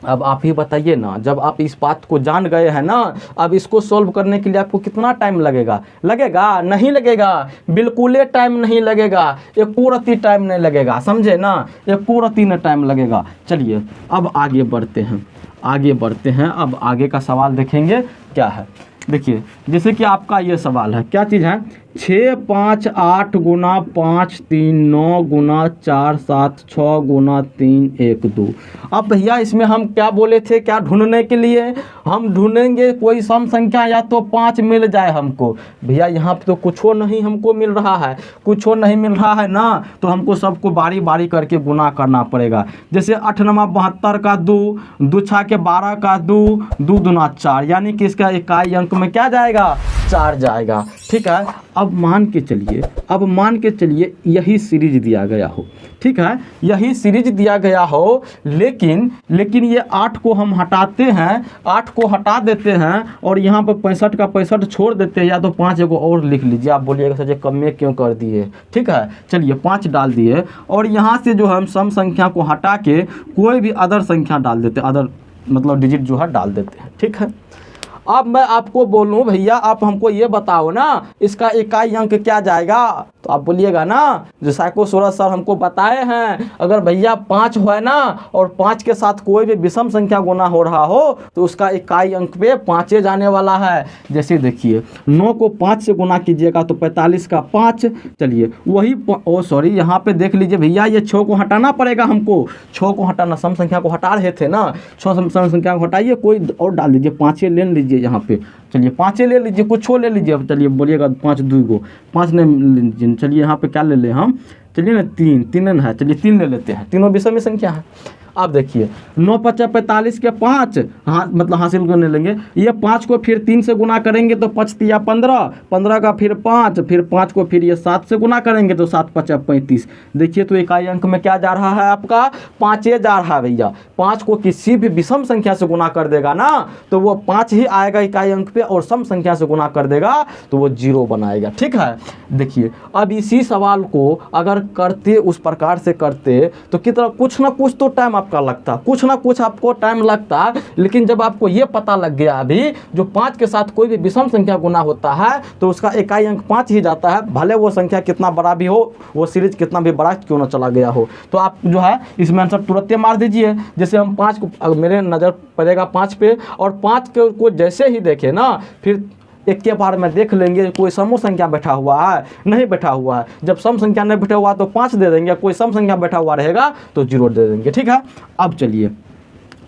अब आप ही बताइए ना, जब आप इस बात को जान गए हैं ना, अब इसको सॉल्व करने के लिए आपको कितना टाइम लगेगा? लगेगा? नहीं लगेगा, बिल्कुल टाइम नहीं लगेगा, एक पूरती टाइम नहीं लगेगा, समझे ना, एक पूरती न टाइम लगेगा। चलिए अब आगे बढ़ते हैं, आगे बढ़ते हैं। अब आगे का सवाल देखेंगे क्या है। देखिए जैसे कि आपका ये सवाल है, क्या चीज़ है? 6 5 8 गुना 5 3 9 गुना 4 7 6 गुना 3 1 2। अब भैया इसमें हम क्या बोले थे, क्या ढूंढने के लिए? हम ढूंढेंगे कोई सम संख्या या तो 5 मिल जाए हमको। भैया यहाँ पे तो कुछ नहीं हमको मिल रहा है, कुछ नहीं मिल रहा है ना, तो हमको सबको बारी बारी करके गुना करना पड़ेगा। जैसे 8 9 72 का 2, 2 6 के 12 का 2, 2 दूना 4, यानी कि इसका इकाई अंक में क्या जाएगा? 4 जाएगा। ठीक है, अब मान के चलिए यही सीरीज दिया गया हो, ठीक है, यही सीरीज दिया गया हो, लेकिन ये 8 को हम हटाते हैं, 8 को हटा देते हैं और यहाँ पर 65 का 65 छोड़ देते हैं, या तो 5 एगो और लिख लीजिए। आप बोलिएगा सर जी कम में क्यों कर दिए? ठीक है, चलिए 5 डाल दिए और यहाँ से जो हम सम संख्या को हटा के कोई भी अदर संख्या डाल देते हैं, अदर मतलब डिजिट जो है डाल देते हैं। ठीक है, अब मैं आपको बोलूँ भैया आप हमको ये बताओ ना इसका इकाई अंक क्या जाएगा, तो आप बोलिएगा ना जो साइको सूरज सर हमको बताए हैं, अगर भैया 5 है ना और 5 के साथ कोई भी विषम संख्या गुना हो रहा हो तो उसका इकाई अंक पे 5 जाने वाला है। जैसे देखिए 9 को 5 से गुना कीजिएगा तो 45 का 5, चलिए वही सॉरी यहाँ पे देख लीजिए भैया ये 6 को हटाना पड़ेगा हमको, 6 को हटाना, सम संख्या को हटा रहे थे ना, 6 सम संख्या को हटाइए, कोई और डाल दीजिए, 5 ले लीजिए यहाँ पे, चलिए 5 ले लीजिए, कुछ ले लीजिए, अब चलिए बोलिएगा 5 2 को 5 ले लीजिए, चलिए यहाँ पे क्या ले लें हम, चलिए ना 3 है, चलिए 3 ले लेते हैं, तीनों विषम संख्या है। अब देखिए 9 5 45 के 5 हाँ मतलब हासिल करने लेंगे, ये 5 को फिर 3 से गुना करेंगे तो 5 तिया 15, 15 का फिर 5, फिर 5 को फिर ये 7 से गुना करेंगे तो 7 5 35। देखिए तो इकाई अंक में क्या जा रहा है आपका 5 जा रहा है भैया। 5 को किसी भी विषम संख्या से गुना कर देगा ना तो वो 5 ही आएगा इकाई अंक पे, और सम संख्या से गुना कर देगा तो वो 0 बनाएगा। ठीक है, देखिए अब इसी सवाल को अगर करते उस प्रकार से करते तो कितना कुछ ना कुछ तो टाइम आपका लगता, कुछ ना कुछ आपको टाइम लगता, लेकिन जब आपको ये पता लग गया अभी जो 5 के साथ कोई भी विषम संख्या गुना होता है तो उसका इकाई अंक 5 ही जाता है, भले वो संख्या कितना बड़ा भी हो, वो सीरीज कितना भी बड़ा क्यों ना चला गया हो। तो आप जो है इसमें आंसर तुरंत मार दीजिए। जैसे हम 5 को, मेरे नज़र पड़ेगा 5 पे, और 5 को जैसे ही देखे ना फिर एक के बार में देख लेंगे कोई सम संख्या बैठा हुआ है, नहीं बैठा हुआ है। जब सम संख्या नहीं बैठा हुआ तो 5 दे देंगे, कोई सम संख्या बैठा हुआ रहेगा तो 0 दे देंगे। ठीक है, अब चलिए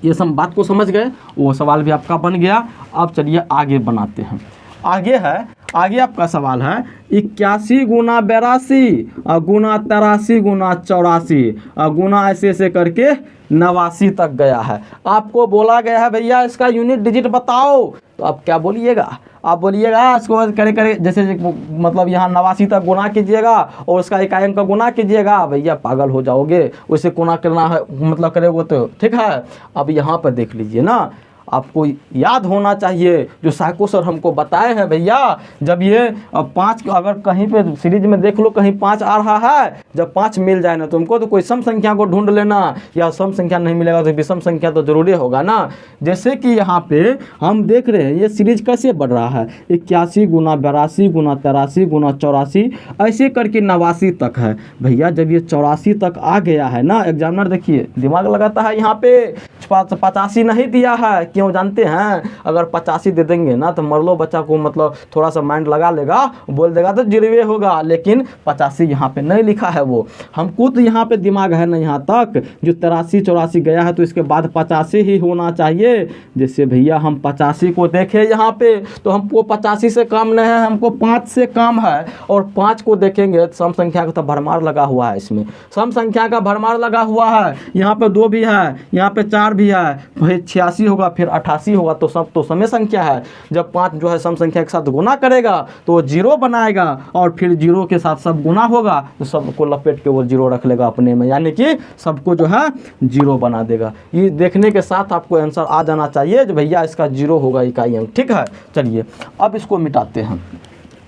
ये सब बात को समझ गए, वो सवाल भी आपका बन गया। अब चलिए आगे बनाते हैं। आगे आपका सवाल है 81 गुना 82 गुना 83 गुना 84 गुना ऐसे करके 89 तक गया है। आपको बोला गया है भैया इसका यूनिट डिजिट बताओ, तो आप क्या बोलिएगा, आप बोलिएगा इसको करे जैसे मतलब यहाँ 89 तक गुना कीजिएगा और उसका इकाई अंक का गुना कीजिएगा। भैया पागल हो जाओगे, उसे गुना करना है मतलब करेगा तो। ठीक है, अब यहाँ पर देख लीजिए ना, आपको याद होना चाहिए जो साइको सर हमको बताए हैं भैया, जब ये 5 अगर कहीं पे सीरीज में देख लो कहीं 5 आ रहा है, जब 5 मिल जाए ना तुमको तो कोई सम संख्या को ढूंढ लेना, या सम संख्या नहीं मिलेगा तो विषम संख्या तो जरूरी होगा ना। जैसे कि यहाँ पे हम देख रहे हैं ये सीरीज कैसे बढ़ रहा है, 81 गुना 82 गुना 83 गुना 84 ऐसे करके 89 तक है। भैया जब ये 84 तक आ गया है ना, एग्जामिनर देखिए दिमाग लगाता है, यहाँ पे 85 नहीं दिया है, क्यों जानते हैं, अगर 85 दे देंगे ना तो मरलो बच्चा को मतलब थोड़ा सा माइंड लगा लेगा, बोल देगा तो 0 होगा, लेकिन 85 यहाँ पे नहीं लिखा है। वो हमको तो यहाँ पे दिमाग है ना यहाँ तक, जो 83 84 गया है तो इसके बाद 85 ही होना चाहिए। जैसे भैया हम 85 को देखें यहाँ पे तो हमको 85 से कम नहीं है, हमको 5 से कम है, और 5 को देखेंगे तो सम संख्या का तो भरमार लगा हुआ है, इसमें सम संख्या का भरमार लगा हुआ है। यहाँ पे 2 भी है, यहाँ पे 4 भी है, फिर 86 होगा, फिर 88 होगा, तो सब तो समय संख्या है। जब 5 जो है सम संख्या के साथ गुना करेगा तो वो 0 बनाएगा, और फिर 0 के साथ सब गुना होगा तो सबको लपेट के वो 0 रख लेगा अपने में, यानी कि सबको जो है 0 बना देगा। ये देखने के साथ आपको आंसर आ जाना चाहिए जो भैया इसका 0 होगा इकाई अंक। ठीक है, चलिए अब इसको मिटाते हैं,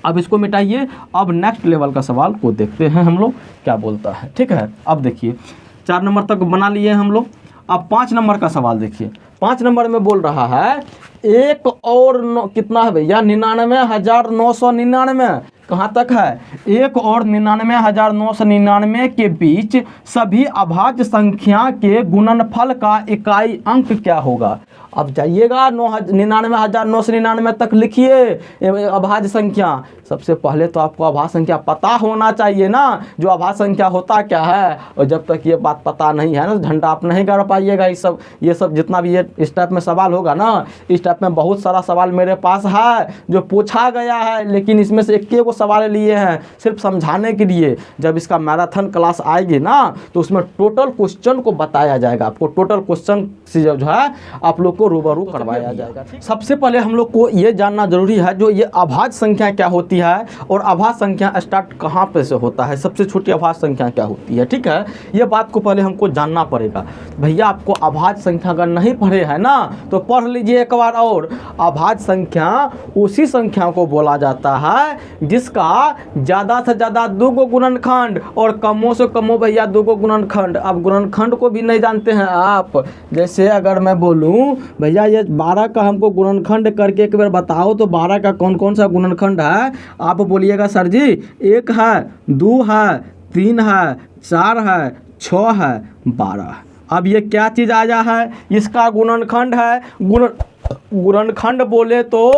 अब इसको मिटाइए। अब नेक्स्ट लेवल का सवाल को देखते हैं हम लोग क्या बोलता है। ठीक है, अब देखिए 4 नंबर तक बना लिए हम लोग। अब 5 नंबर का सवाल देखिए, 5 नंबर में बोल रहा है एक और कितना है भैया 99,999 कहाँ तक है, 1 और 99,999 के बीच सभी अभाज्य संख्या के गुणनफल का इकाई अंक क्या होगा। अब जाइएगा 99,999 तक लिखिए अभाज्य संख्या। सबसे पहले तो आपको अभाज्य संख्या पता होना चाहिए ना, जो अभाज्य संख्या होता क्या है, और जब तक ये बात पता नहीं है ना झंडा आप नहीं कर पाइएगा। ये सब जितना भी ये इस टाइप में सवाल होगा ना, इस टाइप में बहुत सारा सवाल मेरे पास है जो पूछा गया है, लेकिन इसमें से 1 को सवाल लिए हैं सिर्फ समझाने के लिए। जब इसका मैराथन क्लास आएगी ना तो उसमें टोटल क्वेश्चन को बताया जाएगा, आपको टोटल क्वेश्चन से जो है आप लोग को रूबरू करवाया जाएगा। सबसे पहले हम लोग को ये जानना जरूरी है जो ये अभाज्य संख्या क्या होती है, और अभाज्य संख्या स्टार्ट कहाँ पे से होता है, सबसे छोटी अभाज्य संख्या क्या होती है। ठीक है, ये बात को पहले हमको जानना पड़ेगा। भैया आपको अभाज्य संख्या अगर नहीं पढ़े है ना तो पढ़ लीजिए एक बार और। अभाज्य संख्या उसी संख्या को बोला जाता है जिसका ज़्यादा से ज़्यादा 2 गुणनखंड और कमों से कमों भैया 2 गुणनखंड। अब गुणनखंड को भी नहीं जानते हैं आप, जैसे अगर मैं बोलूँ भैया ये 12 का हमको गुणनखंड करके एक बार बताओ तो 12 का कौन कौन सा गुणनखंड है। आप बोलिएगा सर जी 1 है, 2 है, 3 है, 4 है, 6 है, 12। अब ये क्या चीज़ आया है, इसका गुणनखंड है। गुणनखंड बोले तो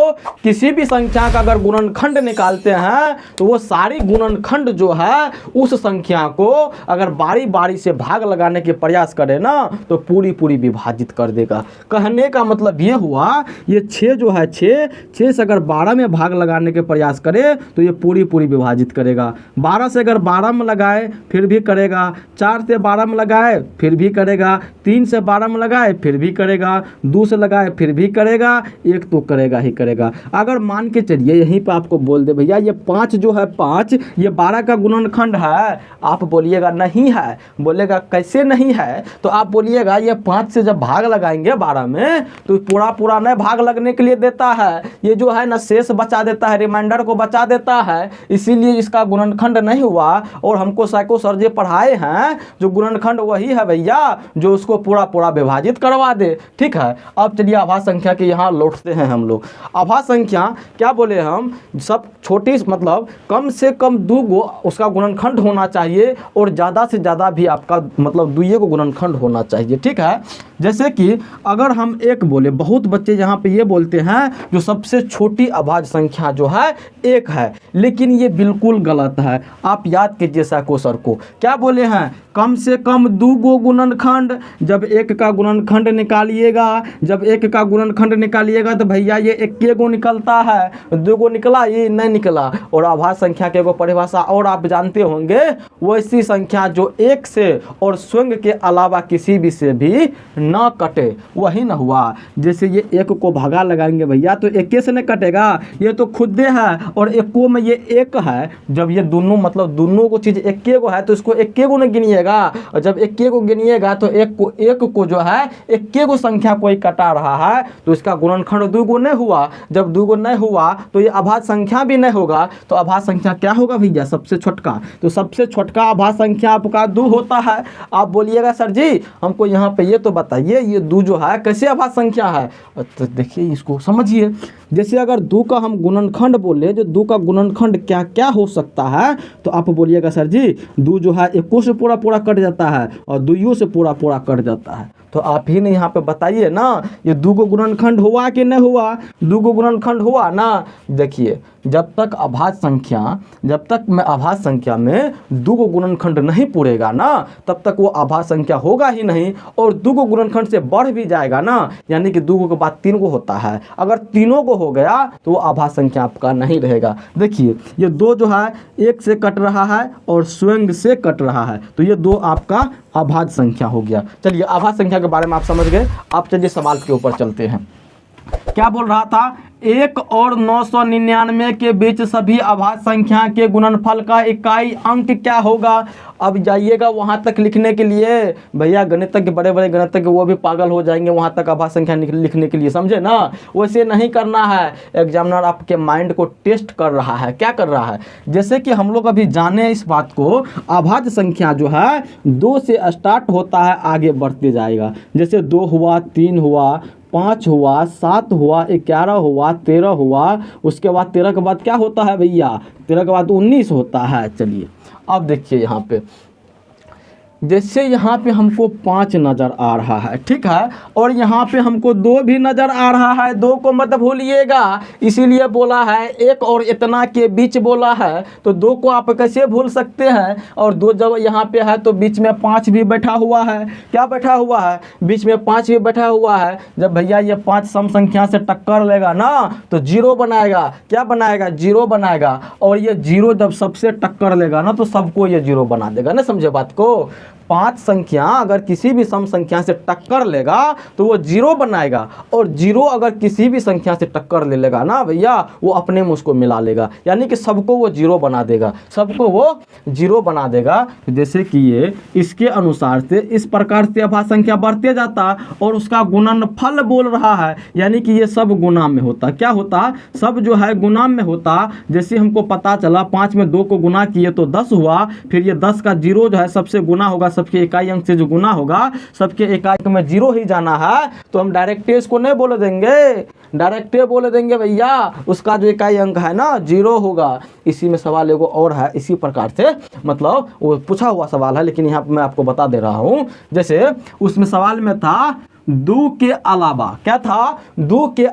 किसी भी संख्या का अगर गुणनखंड निकालते हैं तो वो सारी गुणनखंड जो है उस संख्या को अगर बारी बारी से भाग लगाने के प्रयास करे ना तो पूरी पूरी विभाजित कर देगा। कहने का मतलब ये हुआ ये 6 जो है 6 से अगर 12 में भाग लगाने के प्रयास करे तो ये पूरी पूरी विभाजित करेगा। 12 से अगर 12 में लगाए फिर भी करेगा, 4 से 12 में लगाए फिर भी करेगा, 3 से 12 में लगाए फिर भी करेगा, 2 से लगाए फिर भी करेगा, 1 तो करेगा ही करेगा। अगर मान के चलिए यहीं पे आपको बोल दे भैया ये 5 जो है 5 ये 12 का गुणनखंड है, आप बोलिएगा नहीं है। बोलेगा कैसे नहीं है, तो आप बोलिएगा ये 5 से जब भाग लगाएंगे 12 में तो पूरा पूरा नहीं भाग लगने के लिए देता है, ये जो है ना शेष बचा देता है, रिमाइंडर को बचा देता है, इसीलिए इसका गुणनखंड नहीं हुआ। और हमको साइको सर जी पढ़ाए हैं जो गुणनखंड वही है भैया जो उसको पूरा पूरा विभाजित करवा दे। ठीक है, अब चलिए आभाज्य संख्या के यहाँ लौटते हैं हम लोग। आभाज्य संख्या क्या बोले हम, सब छोटी मतलब कम से कम 2 गो उसका गुणनखंड होना चाहिए और ज़्यादा से ज़्यादा भी आपका मतलब 2 को गुणनखंड होना चाहिए। ठीक है, जैसे कि अगर हम 1 बोले, बहुत बच्चे यहाँ पे ये बोलते हैं जो सबसे छोटी अभाज्य संख्या जो है 1 है, लेकिन ये बिल्कुल गलत है। आप याद कीजिए साइको सर को क्या बोले हैं, कम से कम 2 गो गुणनखंड। जब 1 का गुणनखंड निकालिएगा, जब 1 का गुणनखंड निकालिएगा तो भैया ये 1 गो निकलता है, 2 गो निकला, ये नहीं निकला। और अभाज्य संख्या के एगो परिभाषा और आप जानते होंगे, वैसी संख्या जो 1 से और स्वयं के अलावा किसी भी से भी ना कटे, वही ना हुआ। जैसे ये 1 को भागा लगाएंगे भैया तो 1 से नहीं कटेगा, ये तो खुद है और 1 को में ये 1 है। जब ये दोनों मतलब दोनों को चीज़ 1 को है तो इसको 1 को नहीं गिनिएगा, और जब 1 को गिनिएगा तो 1 को जो है 1 को संख्या कोई कटा रहा है तो इसका गुणनखंड 2 गो नहीं हुआ। जब 2 गो नहीं हुआ तो ये अभाज्य संख्या भी नहीं होगा। तो अभाज्य संख्या क्या होगा भैया, सबसे छोटका। तो सबसे छोटका अभाज्य संख्या आपका 2 होता है। आप बोलिएगा सर जी हमको यहाँ पे ये तो बताइए ये 2 जो है कैसे अभाज्य संख्या है। तो देखिए इसको समझिए, जैसे अगर 2 का हम गुणनखंड बोले जो 2 का गुणनखंड क्या क्या हो सकता है, तो आप बोलिएगा सर जी 2 जो है 1 से पूरा पूरा कट जाता है और 2 से पूरा पूरा कट जाता है। तो आप ही ने यहाँ पे बताइए ना ये 2 को गुणनखंड हुआ कि नहीं हुआ, 2 को गुणनखंड हुआ ना। देखिए जब तक अभाज्य संख्या में 2 को गुणनखंड नहीं पूरेगा ना तब तक वो अभाज्य संख्या होगा ही नहीं। और 2 को गुणनखंड से बढ़ भी जाएगा ना, यानी कि 2 के बाद 3 को होता है, अगर 3 को हो गया तो वो अभाज्य संख्या आपका नहीं रहेगा। देखिए ये 2 जो है 1 से कट रहा है और स्वयं से कट रहा है, तो ये 2 आपका अभाज्य संख्या हो गया। चलिए अभाज्य संख्या के बारे में आप समझ गए। आप चलिए सवाल के ऊपर चलते हैं। क्या बोल रहा था, 1 और 999 के बीच सभी अभाज्य संख्या के गुणनफल का इकाई अंक क्या होगा। अब जाइएगा वहाँ तक लिखने के लिए, भैया गणितज्ञ बड़े बड़े गणितज्ञ वो भी पागल हो जाएंगे वहाँ तक अभाज्य संख्या लिखने के लिए, समझे ना। वैसे नहीं करना है, एग्जामिनर आपके माइंड को टेस्ट कर रहा है। क्या कर रहा है, जैसे कि हम लोग अभी जाने इस बात को, अभाज्य संख्या जो है 2 से स्टार्ट होता है आगे बढ़ते जाएगा। जैसे 2 हुआ, 3 हुआ, 5 हुआ, 7 हुआ, 11 हुआ, 13 हुआ, उसके बाद 13 के बाद क्या होता है भैया, 13 के बाद 19 होता है। चलिए अब देखिए यहाँ पे, जैसे यहाँ पे हमको 5 नज़र आ रहा है, ठीक है, और यहाँ पे हमको 2 भी नज़र आ रहा है। 2 को मत भूलिएगा, इसीलिए बोला है 1 और इतना के बीच बोला है, तो 2 को आप कैसे भूल सकते हैं। और 2 जब यहाँ पे है तो बीच में 5 भी बैठा हुआ है। क्या बैठा हुआ है, बीच में 5 भी बैठा हुआ है। जब भैया ये 5 सम संख्या से टक्कर लेगा ना तो 0 बनाएगा। क्या बनाएगा, 0 बनाएगा। और ये 0 जब सबसे टक्कर लेगा ना तो सबको ये 0 बना देगा ना, समझे बात को। 5 संख्या अगर किसी भी सम संख्या से टक्कर लेगा तो वो 0 बनाएगा, और 0 अगर किसी भी संख्या से टक्कर ले लेगा ना भैया वो अपने में उसको मिला लेगा, यानी कि सबको वो 0 बना देगा, सबको वो 0 बना देगा। जैसे कि ये इसके अनुसार से इस प्रकार से अभाज्य संख्या बढ़ते जाता और उसका गुणनफल बोल रहा है, यानी कि ये सब गुना में होता। क्या होता, सब जो है गुना में होता। जैसे हमको पता चला 5 में 2 को गुना किए तो 10 हुआ, फिर ये 10 का 0 जो है सबसे गुना होगा सबके इकाई अंक से जो गुना होगा, सबके इकाई अंक में 0 ही जाना है, तो हम डायरेक्ट इसको नहीं बोल देंगे, डायरेक्ट बोल देंगे भैया उसका जो इकाई अंक है ना 0 होगा। इसी में सवाल एगो और है, इसी प्रकार से मतलब वो पूछा हुआ सवाल है, लेकिन यहाँ मैं आपको बता दे रहा हूँ। जैसे उसमें सवाल में था 2 के अलावा, क्या था, 2 के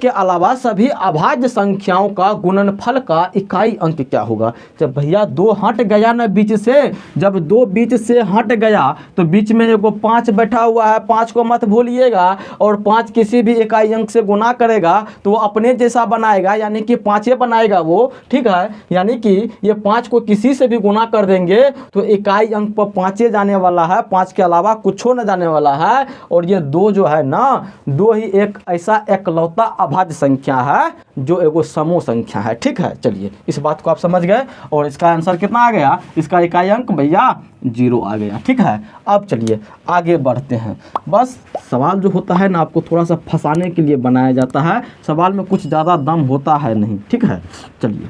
अलावा सभी अभाज्य संख्याओं का गुणनफल का इकाई अंक क्या होगा। जब भैया 2 हट गया ना बीच से, जब 2 बीच से हट गया तो बीच में एगो 5 बैठा हुआ है, 5 को मत भूलिएगा, और 5 किसी भी इकाई अंक से गुना करेगा तो वो अपने जैसा बनाएगा, यानी कि 5 बनाएगा वो, ठीक है। यानी कि ये 5 को किसी से भी गुना कर देंगे तो इकाई अंक पर 5 जाने वाला है, 5 के अलावा कुछ जाने वाला है। और ये 2 जो है ना, 2 ही एक ऐसा एकलौता अभाज्य संख्या है जो एगो समूह संख्या है, ठीक है। चलिए इस बात को आप समझ गए, और इसका आंसर कितना आ गया, इसका इकाई अंक भैया 0 आ गया, ठीक है। अब चलिए आगे बढ़ते हैं। बस सवाल जो होता है ना आपको थोड़ा सा फंसाने के लिए बनाया जाता है, सवाल में कुछ ज़्यादा दम होता है नहीं, ठीक है। चलिए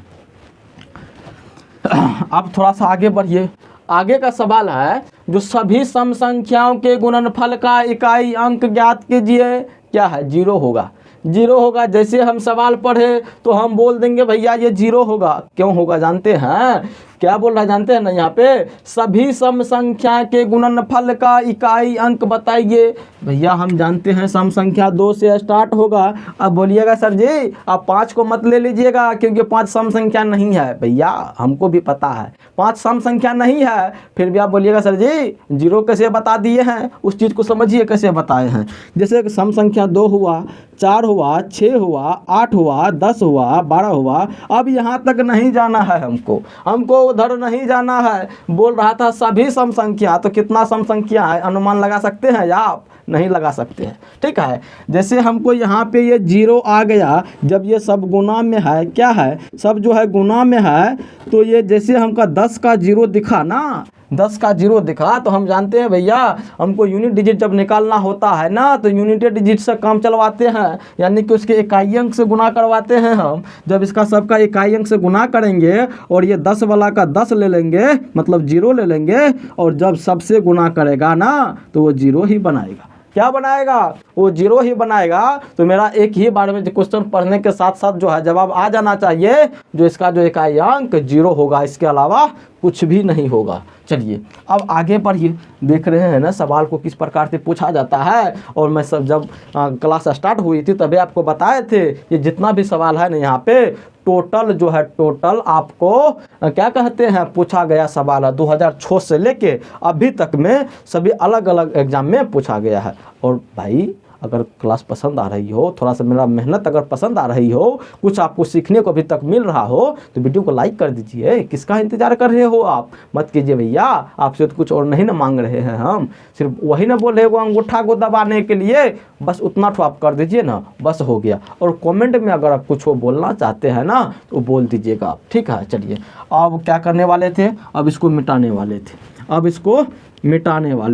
अब थोड़ा सा आगे बढ़िए। आगे का सवाल है जो सभी सम संख्याओं के गुणनफल का इकाई अंक ज्ञात कीजिए, क्या है, 0 होगा, 0 होगा। जैसे हम सवाल पढ़े तो हम बोल देंगे भैया ये 0 होगा। क्यों होगा जानते हैं, क्या बोल रहा है जानते हैं ना, यहाँ पे सभी सम संख्या के गुणनफल का इकाई अंक बताइए। भैया हम जानते हैं सम संख्या 2 से स्टार्ट होगा। अब बोलिएगा सर जी आप 5 को मत ले लीजिएगा क्योंकि 5 सम संख्या नहीं है। भैया हमको भी पता है 5 सम संख्या नहीं है, फिर भी आप बोलिएगा सर जी 0 कैसे बता दिए हैं, उस चीज़ को समझिए कैसे बताए हैं। जैसे सम संख्या 2 हुआ, 4 हुआ, 6 हुआ, 8 हुआ, 10 हुआ, 12 हुआ। अब यहाँ तक नहीं जाना है, हमको उधर नहीं जाना है। बोल रहा था सभी सम संख्या, तो कितना सम संख्या है अनुमान लगा सकते हैं या आप नहीं लगा सकते हैं, ठीक है। जैसे हमको यहाँ पे ये 0 आ गया, जब ये सब गुना में है, क्या है, सब जो है गुना में है, तो ये जैसे हमका 10 का 0 दिखा ना, 10 का 0 दिखा, तो हम जानते हैं भैया हमको यूनिट डिजिट जब निकालना होता है ना तो यूनिट डिजिट से काम चलवाते हैं, यानी कि उसके इकाई अंक से गुना करवाते हैं हम। जब इसका सबका इकाई अंक से गुना करेंगे और ये 10 वाला का 10 ले लेंगे, मतलब 0 ले लेंगे, और जब सबसे गुना करेगा ना तो वो 0 ही बनाएगा। क्या बनाएगा, वो 0 ही बनाएगा। तो मेरा एक ही बार में क्वेश्चन पढ़ने के साथ साथ जो है जवाब आ जाना चाहिए, जो इसका जो इकाई अंक 0 होगा, इसके अलावा कुछ भी नहीं होगा। चलिए अब आगे बढ़िए। देख रहे हैं ना सवाल को किस प्रकार से पूछा जाता है, और मैं सब जब क्लास स्टार्ट हुई थी तभी आपको बताए थे ये जितना भी सवाल है ना यहाँ पे टोटल जो है, टोटल आपको क्या कहते हैं पूछा गया सवाल है 2006 से लेके अभी तक में सभी अलग अलग एग्जाम में पूछा गया है। और भाई अगर क्लास पसंद आ रही हो, थोड़ा सा मेरा मेहनत अगर पसंद आ रही हो, कुछ आपको सीखने को अभी तक मिल रहा हो, तो वीडियो को लाइक कर दीजिए। किसका इंतजार कर रहे हो आप, मत कीजिए भैया, आपसे तो कुछ और नहीं ना मांग रहे हैं हम, सिर्फ वही ना बोल रहे हो अंगूठा को दबाने के लिए, बस उतना तो आप कर दीजिए ना, बस हो गया। और कॉमेंट में अगर आप कुछ बोलना चाहते हैं ना तो बोल दीजिएगा आप, ठीक है। चलिए अब क्या करने वाले थे, अब इसको मिटाने वाले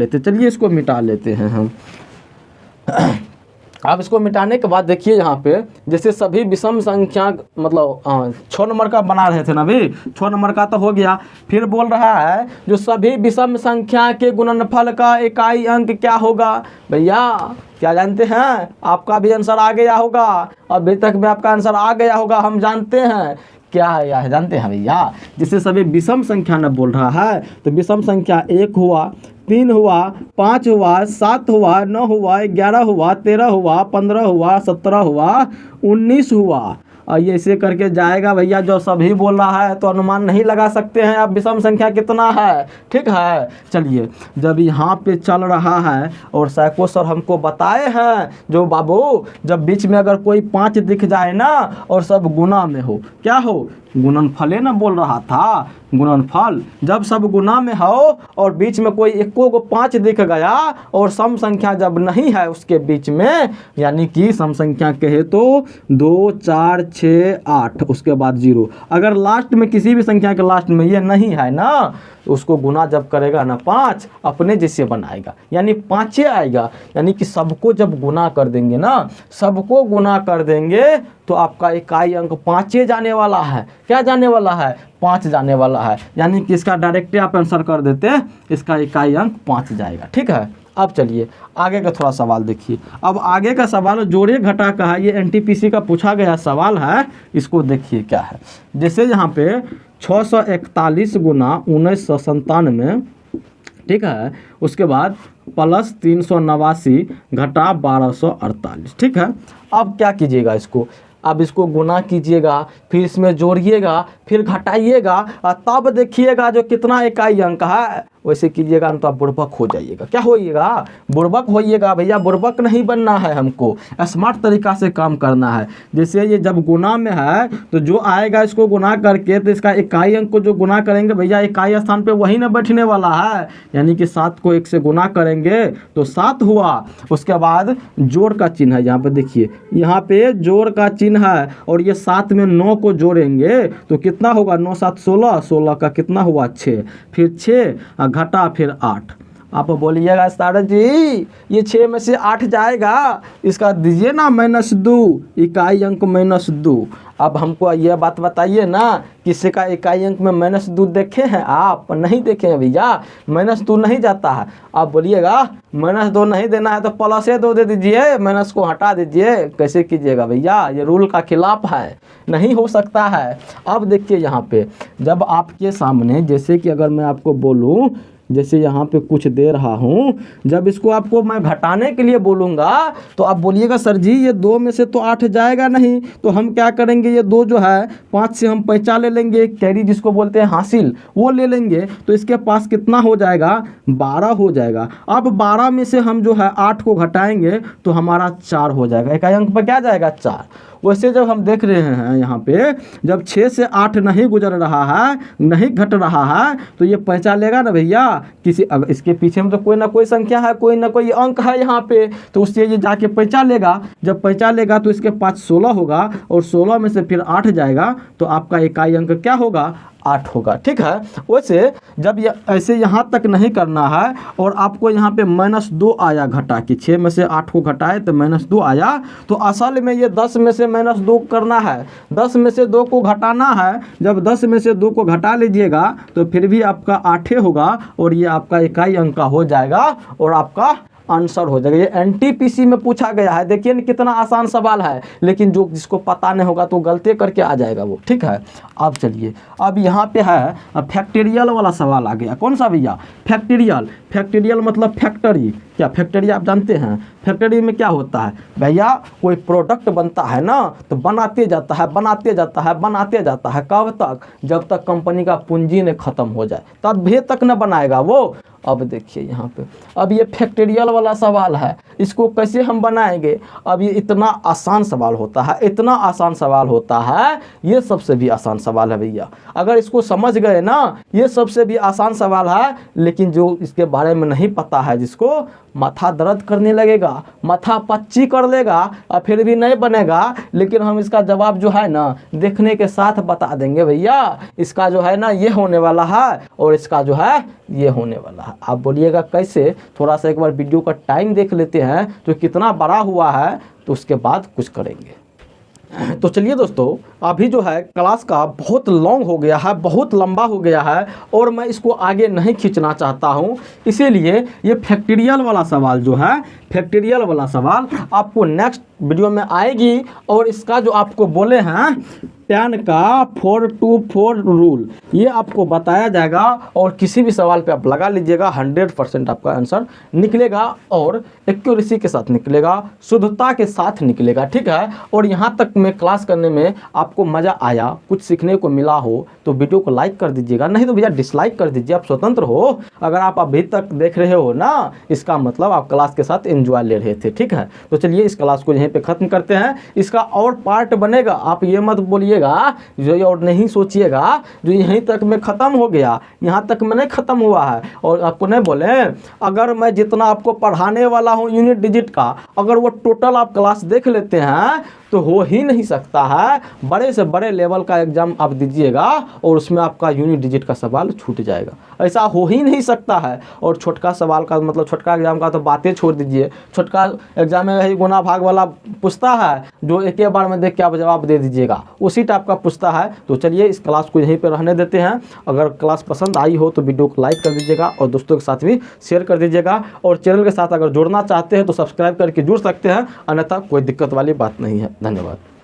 थे, चलिए इसको मिटा लेते हैं हम। अब इसको मिटाने के बाद देखिए यहाँ पे जैसे सभी विषम संख्या, मतलब 6 नंबर का बना रहे थे ना अभी, 6 नंबर का तो हो गया। फिर बोल रहा है जो सभी विषम संख्या के गुणनफल का इकाई अंक क्या होगा। भैया क्या जानते हैं, आपका भी आंसर आ गया होगा, अभी तक में आपका आंसर आ गया होगा, हम जानते हैं क्या है यह जानते हैं भैया। जैसे सभी विषम संख्या न बोल रहा है तो विषम संख्या 1 हुआ, 3 हुआ, 5 हुआ, 7 हुआ, 9 हुआ, 11 हुआ, 13 हुआ, 15 हुआ, 17 हुआ, 19 हुआ, और ये ऐसे करके जाएगा भैया। जो सभी बोल रहा है तो अनुमान नहीं लगा सकते हैं अब विषम संख्या कितना है, ठीक है। चलिए जब यहाँ पे चल रहा है और सैको सर हमको बताए हैं जो बाबू जब बीच में अगर कोई 5 दिख जाए ना और सब गुना में हो, क्या हो, गुणनफल ना बोल रहा था, गुणनफल। जब सब गुना में हो और बीच में कोई एको को 5 दिख गया और सम संख्या जब नहीं है उसके बीच में, यानी कि सम संख्या कहे तो 2, 4, 6 8 उसके बाद 0। अगर लास्ट में किसी भी संख्या के लास्ट में ये नहीं है ना, तो उसको गुना जब करेगा ना 5 अपने जैसे बनाएगा, यानी 5 आएगा। यानी कि सबको जब गुना कर देंगे ना, सबको गुना कर देंगे तो आपका इकाई अंक 5 जाने वाला है। क्या जाने वाला है? 5 जाने वाला है। यानी कि इसका डायरेक्ट आप आंसर कर देते, इसका इकाई अंक 5 जाएगा। ठीक है। अब चलिए आगे का थोड़ा सवाल देखिए। अब आगे का सवाल जोड़े घटा का है, ये एनटीपीसी का पूछा गया सवाल है। इसको देखिए क्या है। जैसे यहाँ पे 641 गुना 1997, ठीक है, उसके बाद प्लस 389 घटा 1248। ठीक है। अब क्या कीजिएगा इसको, अब इसको गुना कीजिएगा, फिर इसमें जोड़िएगा, फिर घटाइएगा और तब देखिएगा जो कितना इकाई अंक है। वैसे कीजिएगा तो आप बुड़बक हो जाइएगा। क्या होइएगा? बुड़बक होइएगा। भैया बुड़बक नहीं बनना है, हमको स्मार्ट तरीका से काम करना है। जैसे ये जब गुना में है तो जो आएगा इसको गुना करके, तो इसका इकाई अंक को जो गुना करेंगे भैया इकाई स्थान पे वही ना बैठने वाला है। यानी कि 7 को 1 से गुना करेंगे तो 7 हुआ। उसके बाद जोड़ का चिन्ह है, यहाँ पे देखिए, यहाँ पे जोड़ का चिन्ह है और ये 7 में 9 को जोड़ेंगे तो कितना होगा? 9 7 16, 16 का कितना हुआ? 6, फिर 6 घटा फिर 8। आप बोलिएगा सर जी ये 6 में से 8 जाएगा, इसका दीजिए ना -2, इकाई अंक -2। अब हमको यह बात बताइए ना, किसी का इकाई अंक में -2 देखे हैं आप? नहीं देखे हैं भैया, -2 नहीं जाता है। आप बोलिएगा -2 नहीं देना है तो +2 दे दीजिए, माइनस को हटा दीजिए। कैसे कीजिएगा भैया? ये रूल का खिलाफ है, नहीं हो सकता है। अब देखिए यहाँ पे जब आपके सामने, जैसे कि अगर मैं आपको बोलूँ, जैसे यहाँ पे कुछ दे रहा हूँ, जब इसको आपको मैं घटाने के लिए बोलूँगा तो आप बोलिएगा सर जी ये 2 में से तो 8 जाएगा नहीं, तो हम क्या करेंगे, ये 2 जो है 5 से हम पैंचा ले लेंगे, कैरी जिसको बोलते हैं हासिल, वो ले लेंगे। तो इसके पास कितना हो जाएगा? 12 हो जाएगा। अब 12 में से हम जो है 8 को घटाएंगे तो हमारा 4 हो जाएगा। इकाई अंक पर क्या जाएगा? 4। वैसे जब हम देख रहे हैं यहाँ पे, जब 6 से 8 नहीं गुजर रहा है, नहीं घट रहा है, तो ये पैंचा लेगा ना भैया किसी, अगर इसके पीछे में तो कोई ना कोई संख्या है, कोई ना कोई अंक है यहाँ पे, तो उससे ये जाके पैंचा लेगा। जब पैंचा लेगा तो इसके पास 16 होगा और 16 में से फिर 8 जाएगा तो आपका इकाई अंक क्या होगा? 8 होगा। ठीक है। वैसे जब ये ऐसे यहाँ तक नहीं करना है और आपको यहाँ पे -2 आया घटा कि 6 में से 8 को घटाए तो -2 आया, तो असल में ये 10 में से -2 करना है, 10 में से 2 को घटाना है। जब 10 में से 2 को घटा लीजिएगा तो फिर भी आपका 8 होगा और ये आपका इकाई अंक का हो जाएगा और आपका आंसर हो जाएगा। ये एनटीपीसी में पूछा गया है। देखिए ना कितना आसान सवाल है, लेकिन जो जिसको पता नहीं होगा तो गलती करके आ जाएगा वो। ठीक है। अब चलिए, अब यहाँ पे है फैक्टोरियल वाला सवाल आ गया। कौन सा भैया? फैक्टोरियल। फैक्टोरियल मतलब फैक्ट्री। क्या फैक्ट्री आप जानते हैं? फैक्ट्री में क्या होता है भैया? कोई प्रोडक्ट बनता है ना, तो बनाते जाता है, बनाते जाता है, बनाते जाता है। कब तक? जब तक कंपनी का पूंजी न खत्म हो जाए, तब भी तक न बनाएगा वो। अब देखिए यहाँ पे, अब ये फैक्टोरियल वाला सवाल है, इसको कैसे हम बनाएंगे? अब ये इतना आसान सवाल होता है, इतना आसान सवाल होता है, ये सबसे भी आसान सवाल है भैया। अगर इसको समझ गए ना, ये सबसे भी आसान सवाल है। लेकिन जो इसके बारे में नहीं पता है, जिसको माथा दर्द करने लगेगा, माथा पच्ची कर लेगा और फिर भी नहीं बनेगा। लेकिन हम इसका जवाब जो है ना देखने के साथ बता देंगे भैया। इसका जो है ना ये होने वाला है और इसका जो है ये होने वाला है। आप बोलिएगा कैसे? थोड़ा सा एक बार वीडियो का टाइम देख लेते हैं तो कितना बड़ा हुआ है, तो उसके बाद कुछ करेंगे। तो चलिए दोस्तों, अभी जो है क्लास का बहुत लॉन्ग हो गया है, बहुत लंबा हो गया है और मैं इसको आगे नहीं खींचना चाहता हूँ। इसीलिए ये फैक्टोरियल वाला सवाल जो है, फैक्टोरियल वाला सवाल आपको नेक्स्ट वीडियो में आएगी। और इसका जो आपको बोले हैं पैन का 424 रूल, ये आपको बताया जाएगा और किसी भी सवाल पे आप लगा लीजिएगा, 100% आपका आंसर निकलेगा और एक्यूरेसी के साथ निकलेगा, शुद्धता के साथ निकलेगा। ठीक है। और यहाँ तक मैं क्लास करने में आपको मज़ा आया, कुछ सीखने को मिला हो तो वीडियो को लाइक कर दीजिएगा, नहीं तो भैया डिसलाइक कर दीजिए। आप स्वतंत्र हो। अगर आप अभी तक देख रहे हो ना, इसका मतलब आप क्लास के साथ एंजॉय ले रहे थे। ठीक है। तो चलिए इस क्लास को यहीं पे ख़त्म करते हैं। इसका और पार्ट बनेगा, आप ये मत बोलिएगा जो ये, और नहीं सोचिएगा जो यहीं तक में ख़त्म हो गया, यहाँ तक में नहीं ख़त्म हुआ है। और आपको नहीं बोले, अगर मैं जितना आपको पढ़ाने वाला हूँ यूनिट डिजिट का, अगर वो टोटल आप क्लास देख लेते हैं तो हो ही नहीं सकता है। बड़े से बड़े लेवल का एग्जाम आप दीजिएगा और उसमें आपका यूनिट डिजिट का सवाल छूट जाएगा, ऐसा हो ही नहीं सकता है। और छोटका सवाल का मतलब छोटका एग्जाम का तो बातें छोड़ दीजिए, छोटका एग्जाम में वही गुना भाग वाला पूछता है जो एक ही बार में देख के आप जवाब दे दीजिएगा, उसी टाइप का पूछता है। तो चलिए इस क्लास को यहीं पर रहने देते हैं। अगर क्लास पसंद आई हो तो वीडियो को लाइक कर दीजिएगा और दोस्तों के साथ भी शेयर कर दीजिएगा, और चैनल के साथ अगर जुड़ना चाहते हैं तो सब्सक्राइब करके जुड़ सकते हैं, अन्यथा कोई दिक्कत वाली बात नहीं है। धन्यवाद।